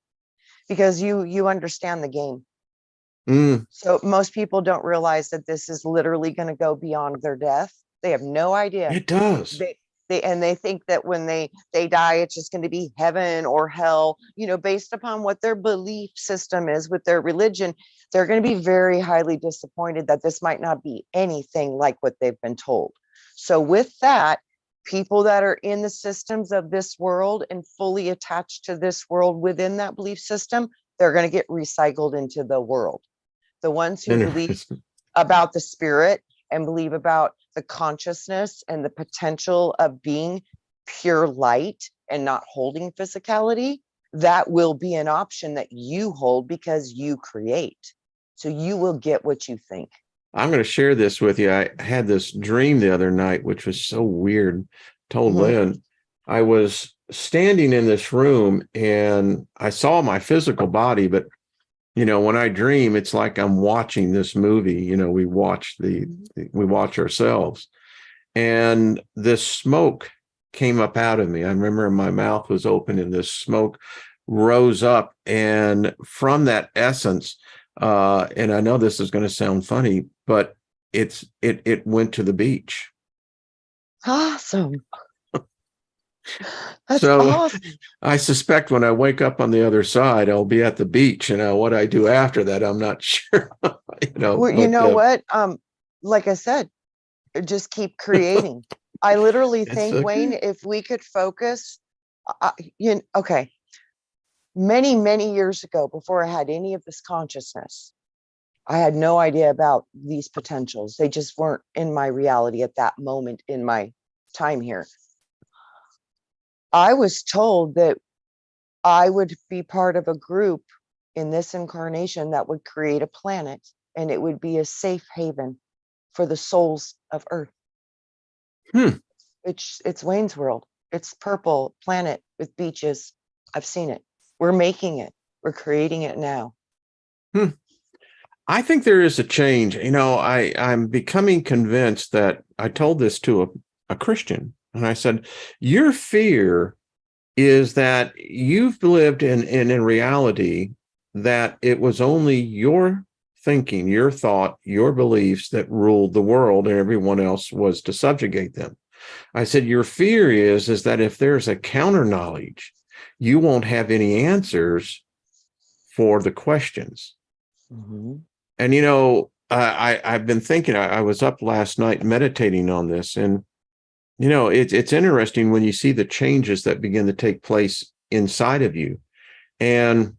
because you understand the game. So most people don't realize that this is literally going to go beyond their death. They have no idea. It does. They think that when they die, it's just going to be heaven or hell, based upon what their belief system is with their religion. They're going to be very highly disappointed that this might not be anything like what they've been told. So with that, people that are in the systems of this world and fully attached to this world within that belief system, they're going to get recycled into the world. The ones who believe about the spirit and believe about the consciousness and the potential of being pure light and not holding physicality, that will be an option that you hold because you create. So you will get what you think. I'm going to share this with you. I had this dream the other night, which was so weird. Told Lynn, I was standing in this room and I saw my physical body, but when I dream, it's like I'm watching this movie. We watch ourselves, and this smoke came up out of me. I remember my mouth was open and this smoke rose up, and from that essence, and I know this is going to sound funny, but it went to the beach. Awesome. That's so awesome. I suspect when I wake up on the other side, I'll be at the beach. What I do after that, I'm not sure. What? Like I said, just keep creating. I literally think, okay. Wayne, if we could focus, okay. Many, many years ago, before I had any of this consciousness, I had no idea about these potentials. They just weren't in my reality at that moment in my time here. I was told that I would be part of a group in this incarnation that would create a planet, and it would be a safe haven for the souls of Earth. It's Wayne's World. It's purple planet with beaches. I've seen it. We're making it. We're creating it now. I think there is a change. You know, I'm becoming convinced that I told this to a Christian, and I said, your fear is that you've lived in reality that it was only your thinking, your thought, your beliefs that ruled the world, and everyone else was to subjugate them. I said, your fear is that if there's a counter knowledge, you won't have any answers for the questions. And, you know, I've been thinking, I was up last night meditating on this, and, you know, it's interesting when you see the changes that begin to take place inside of you. And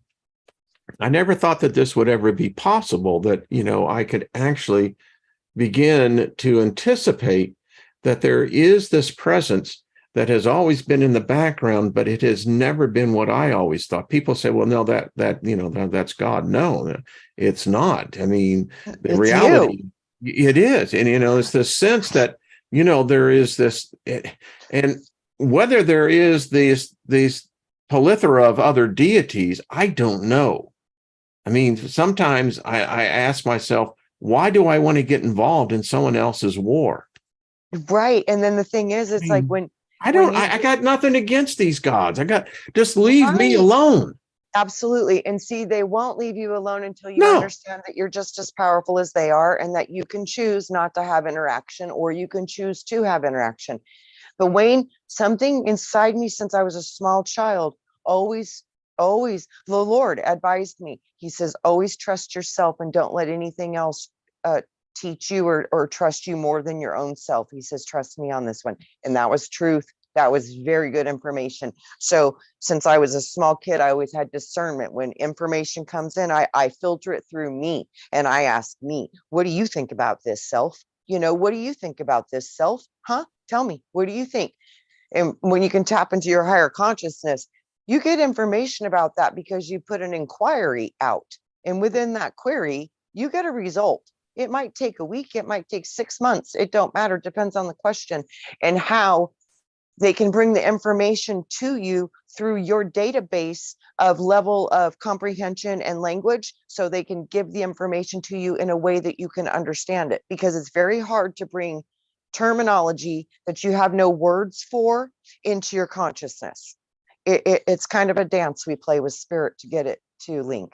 I never thought that this would ever be possible, that, you know, I could actually begin to anticipate that there is this presence that has always been in the background, but it has never been what I always thought. People say, well, no, that you know, that's God. No, it's not. I mean, the reality, it is. And, you know, it's this sense that, you know, there is this, and whether there is these plethora of other deities, I don't know. I mean, sometimes I ask myself, why do I want to get involved in someone else's war? Right. And then the thing is, it's like when I got nothing against these gods. Just leave me alone. Absolutely. And see, they won't leave you alone until you understand that you're just as powerful as they are, and that you can choose not to have interaction, or you can choose to have interaction. But Wayne, something inside me since I was a small child, always, the Lord advised me. He says, always trust yourself and don't let anything else teach you or trust you more than your own self. He says, trust me on this one. And that was truth. That was very good information. So since I was a small kid, I always had discernment. When information comes in, I filter it through me, and I ask me, what do you think about this, self? You know, what do you think about this, self? Huh? Tell me, what do you think? And when you can tap into your higher consciousness, you get information about that because you put an inquiry out. And within that query, you get a result. It might take a week, it might take 6 months. It don't matter. Depends on the question and how they can bring the information to you through your database of level of comprehension and language, so they can give the information to you in a way that you can understand it, because it's very hard to bring terminology that you have no words for into your consciousness. It's kind of a dance we play with spirit to get it to link.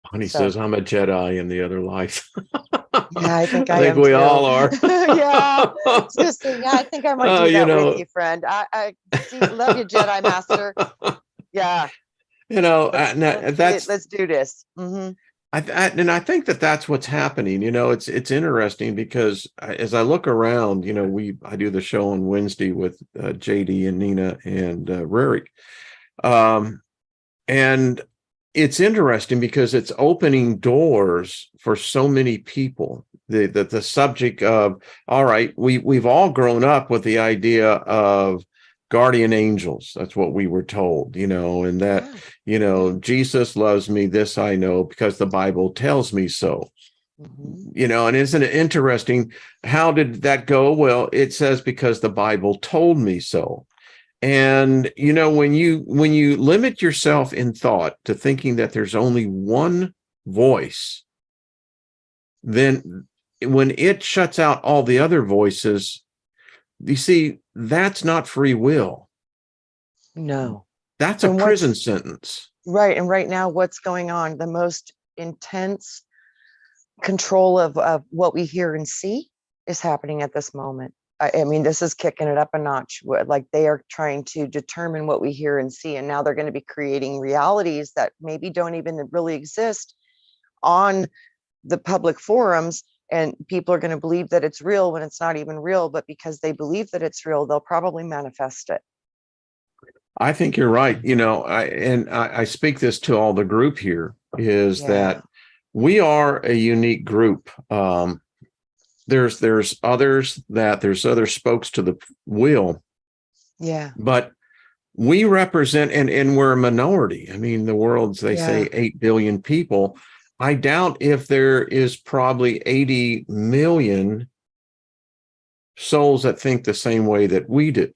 Honey says, I'm a Jedi in the other life. Yeah, I think I think we all are. Yeah. I think I might do that with you, friend. I see, love you, Jedi Master. Yeah. You know, let's do this. And I think that's what's happening. You know, it's interesting because as I look around, you know, I do the show on Wednesday with JD and Nina and Rurik. And it's interesting because it's opening doors for so many people. The subject of, all right, we've all grown up with the idea of guardian angels. That's what we were told, you know, and that, you know, Jesus loves me, this I know because the Bible tells me so. You know, and isn't it interesting? How did that go? Well, it says because the Bible told me so. And, you know, when you limit yourself in thought to thinking that there's only one voice, then when it shuts out all the other voices, you see, that's not free will. No. That's a prison sentence. Right. And right now, what's going on? The most intense control of what we hear and see is happening at this moment. I mean, this is kicking it up a notch. Like, they are trying to determine what we hear and see. And now they're going to be creating realities that maybe don't even really exist on the public forums. And people are going to believe that it's real when it's not even real. But because they believe that it's real, they'll probably manifest it. I think you're right. You know, I speak this to all the group here, is that we are a unique group. There's other spokes to the wheel. Yeah. But we represent, and we're a minority. I mean, the world's, they say 8 billion people. I doubt if there is probably 80 million souls that think the same way that we do.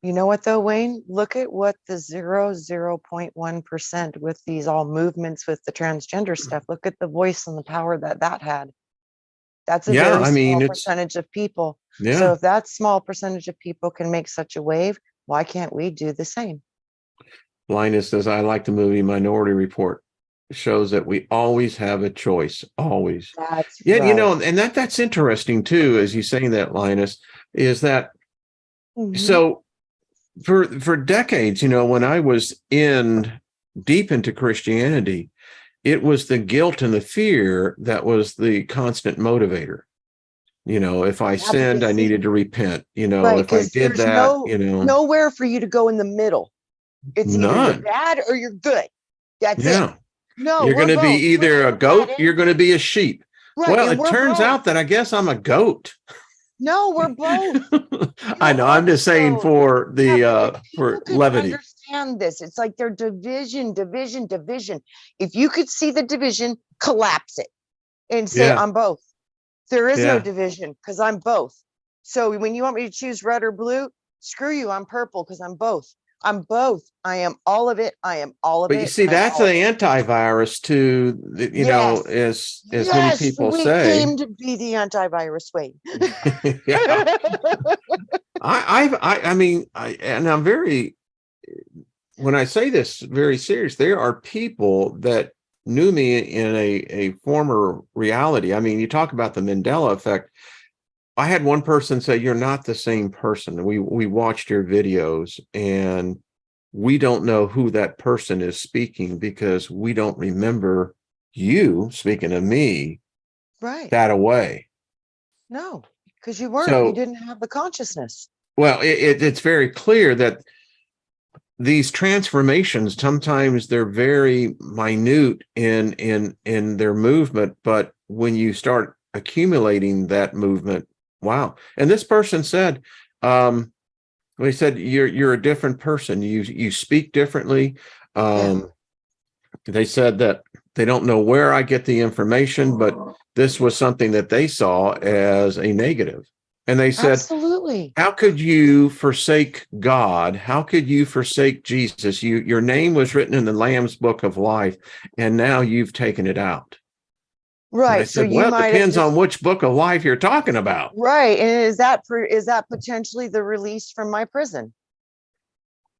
You know what though, Wayne? Look at what the 0.1% with these all movements with the transgender stuff. Look at the voice and the power that had. That's a very small percentage of people. So if that small percentage of people can make such a wave, why can't we do the same? Linus says, I like the movie Minority Report. It shows that we always have a choice, always. That's right. You know, and that's interesting too, as you saying that, Linus, is that so for decades, you know, when I was deep into Christianity, it was the guilt and the fear that was the constant motivator. You know, if I sinned, I needed to repent. You know, if I did that, you know, nowhere for you to go in the middle. It's either you're bad or you're good. That's it. No, you're going to be either a goat, you're going to be a sheep. Right. Well, it turns out that I guess I'm a goat. No, we're both. I know. I'm just saying for the for levity. Understand this. It's like they're division. If you could see the division, collapse it and say, I'm both. There is no division because I'm both. So when you want me to choose red or blue, screw you. I'm purple because I'm both. I'm both. I am all of it. I am all of it. But you see, that's the antivirus to, you know, as many people say. We came to be the antivirus way. I mean, and I'm very, when I say this, very serious, there are people that knew me in a former reality. I mean, you talk about the Mandela effect. I had one person say, you're not the same person. We watched your videos and we don't know who that person is speaking because we don't remember you speaking to me that away. No, because you weren't, you didn't have the consciousness. Well, it's very clear that these transformations, sometimes they're very minute in their movement, but when you start accumulating that movement, wow. And this person said, they said, you're a different person. You speak differently. They said that they don't know where I get the information, but this was something that they saw as a negative. And they said, absolutely. How could you forsake God? How could you forsake Jesus? Your name was written in the Lamb's Book of Life, and now you've taken it out. Right. I said, well, it depends on which book of life you're talking about. Right. And is that potentially the release from my prison?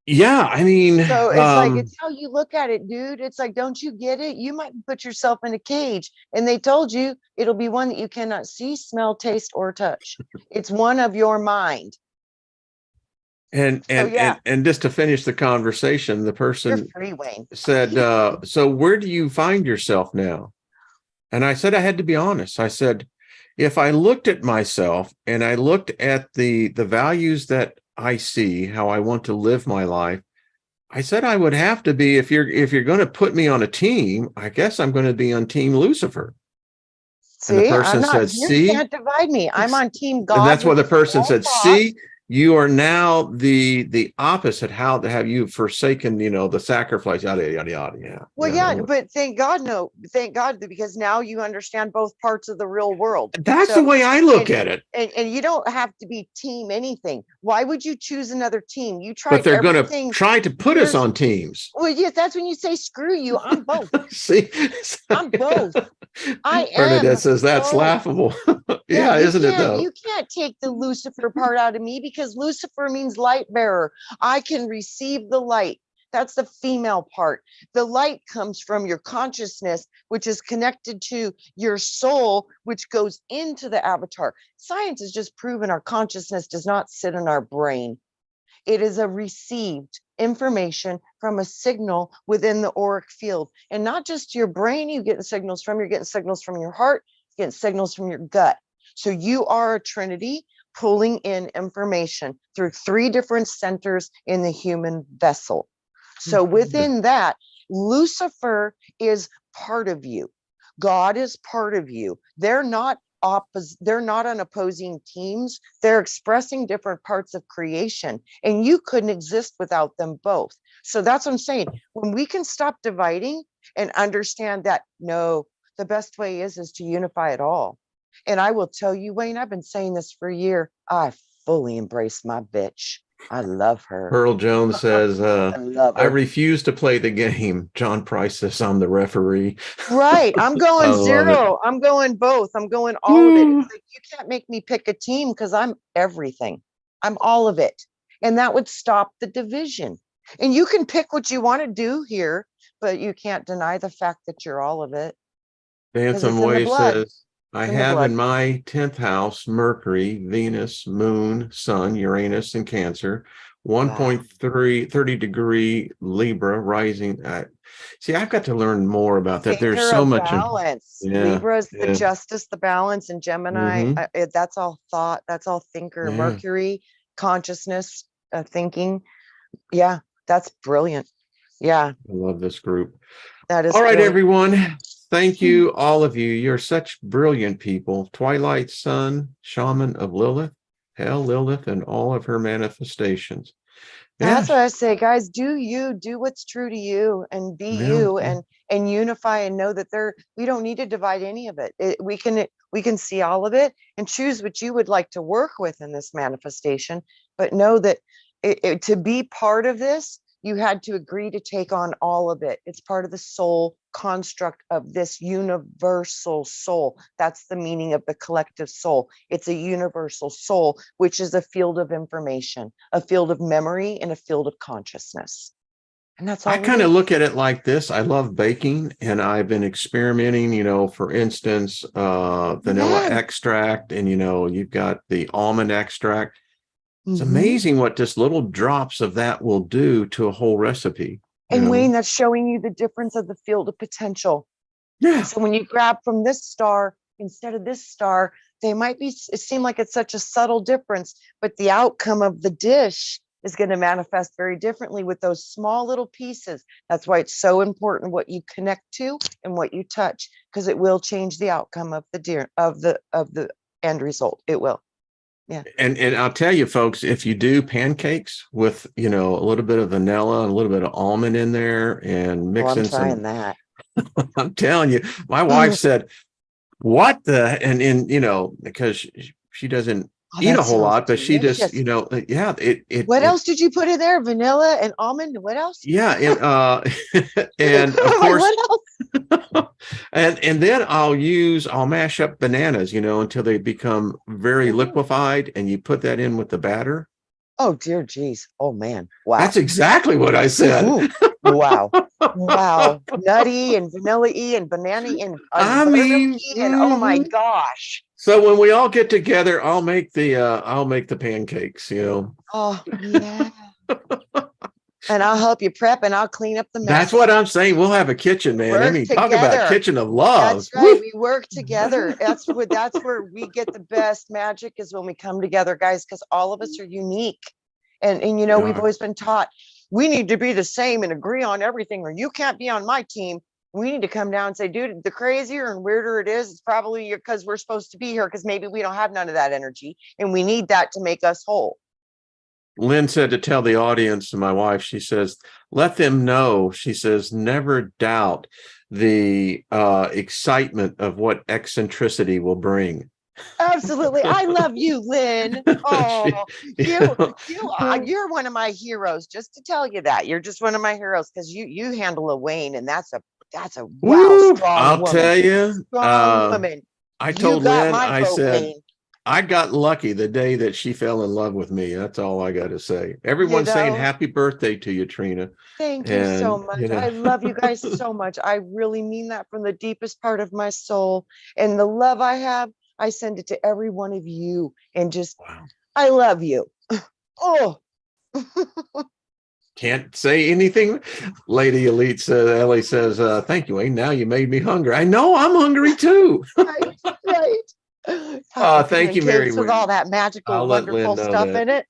Yeah. I mean, so it's like, it's how you look at it, dude. It's like, don't you get it? You might put yourself in a cage and they told you it'll be one that you cannot see, smell, taste, or touch. It's one of your mind. And just to finish the conversation, the person said, so where do you find yourself now? And I said, I had to be honest. I said, if I looked at myself and I looked at the values that I see, how I want to live my life, I said I would have to be, if you're going to put me on a team, I guess I'm going to be on Team Lucifer. See, and the person said, you can't divide me. I'm on Team God. And that's what the person said. See, you are now the opposite. How to have you forsaken, the sacrifice, yada, yada, yada. Yeah. Well, but thank God, because now you understand both parts of the real world. That's the way I look at it. And you don't have to be team anything. Why would you choose another team? You try, but they're going to try to put us on teams. Well, yes, that's when you say, screw you. I'm both. See, I'm both. Bernadette says that's laughable. Yeah, isn't it though? You can't take the Lucifer part out of me because Lucifer means light bearer. I can receive the light. That's the female part. The light comes from your consciousness, which is connected to your soul, which goes into the avatar. Science has just proven our consciousness does not sit in our brain. It is a received information from a signal within the auric field. And not just your brain, you're getting signals from your heart, you're getting signals from your gut. So you are a trinity pulling in information through 3 different centers in the human vessel. So within that, Lucifer is part of you. God is part of you. They're not they're not on opposing teams. They're expressing different parts of creation, and you couldn't exist without them both. So that's what I'm saying. When we can stop dividing and understand that, no, the best way is to unify it all. And I will tell you, Wayne, I've been saying this for a year. I fully embrace my bitch. I love her. Pearl Jones says, I love I her. refuse to play the game. John Price says I'm the referee. Right. I'm I going love it. zero. I'm going both. I'm going all of it. It's like, you can't make me pick a team because I'm everything. I'm all of it. And that would stop the division. And you can pick what you want to do here, but you can't deny the fact that you're all of it. Bantam in the Way blood. says, I It's in the have blood. in my 10th house Mercury, Venus, Moon, Sun, Uranus, and Cancer, 1.30 degree Libra rising. See, I've got to learn more about that. There's Finger so of much. balance. Yeah, Libra is the yeah. justice, the balance, and Gemini. Mhm. That's all thought. That's all thinker. Yeah. Mercury, consciousness, thinking. Yeah, that's brilliant. Yeah, I love this group. that is All right, brilliant. everyone. Thank you, all of you. You're such brilliant people. Twilight Sun, Shaman of Lilith, Hell Lilith, and all of her manifestations. That's Yes. what I say, guys. Do you do what's true to you and be Yeah. you and unify and know that we don't need to divide any of it. We can see all of it and choose what you would like to work with in this manifestation, but know that to be part of this, you had to agree to take on all of it. It's part of the soul construct of this universal soul. That's the meaning of the collective soul. It's a universal soul, which is a field of information, a field of memory, and a field of consciousness. And that's all I it kind of is. look at it like this. I love baking, and I've been experimenting, for instance, vanilla Yeah. extract, and you've got the almond extract. It's Mhm. amazing what just little drops of that will do to a whole recipe. And Wayne, that's showing you the difference of the field of potential. Yeah. So when you grab from this star instead of this star, it seem like it's such a subtle difference, but the outcome of the dish is going to manifest very differently with those small little pieces. That's why it's so important what you connect to and what you touch, because it will change the outcome of the end result. It will. Yeah. And I'll tell you, folks, if you do pancakes with, a little bit of vanilla and a little bit of almond in there and mix I'm in trying that. I'm telling you, my wife said, what the, and because she doesn't eat a whole lot, but she just, yeah, What else did you put in there? Vanilla and almond. What else? Yeah. And of course, what else? and then I'll mash up bananas, until they become very liquefied, and you put that in with the batter. Oh, dear geez. Oh, man. Wow. That's exactly what I said. Wow. Wow. Nutty and vanilla-y and banana-y and and oh my gosh. So when we all get together, I'll make the pancakes, Oh, yeah. And I'll help you prep and I'll clean up the mess. That's what I'm saying. We'll have a kitchen, man. Talk about kitchen of love. That's right. We work together. That's where we get the best magic, is when we come together, guys, because all of us are unique. And we've always been taught we need to be the same and agree on everything, or you can't be on my team. We need to come down and say, dude, the crazier and weirder it is, it's probably because we're supposed to be here, because maybe we don't have none of that energy and we need that to make us whole. Lynn said to tell the audience, and my wife, she says, let them know, she says, never doubt the excitement of what eccentricity will bring. Absolutely. I love you, Lynn. Oh, you're one of my heroes. Just to tell you that you're just one of my heroes, because you handle a Wayne, and that's a wow, strong I'll woman. tell you, Strong woman. I told Lynn, I said, Wayne. I got lucky the day that she fell in love with me. That's all I got to say. Everyone's saying happy birthday to you, Trina. Thank you so much. I love you guys so much. I really mean that from the deepest part of my soul. And the love I have, I send it to every one of you. And just, I love you. Oh. Can't say anything. Lady Elite says, Ellie says, thank you, Wayne. Now you made me hungry. I know I'm hungry too. Right. Thank you, Mary. With all that magical, wonderful stuff in it.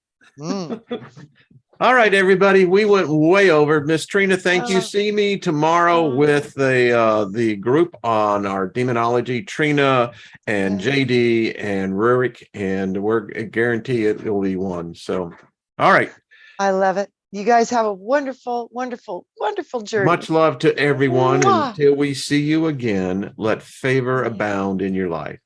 All right, everybody. We went way over. Miss Trina, thank you. See me tomorrow with the group on our demonology, Trina and JD and Rurik, and we're guarantee it will be one. So, all right. I love it. You guys have a wonderful, wonderful, wonderful journey. Much love to everyone. Mwah. Until we see you again, let favor abound in your life.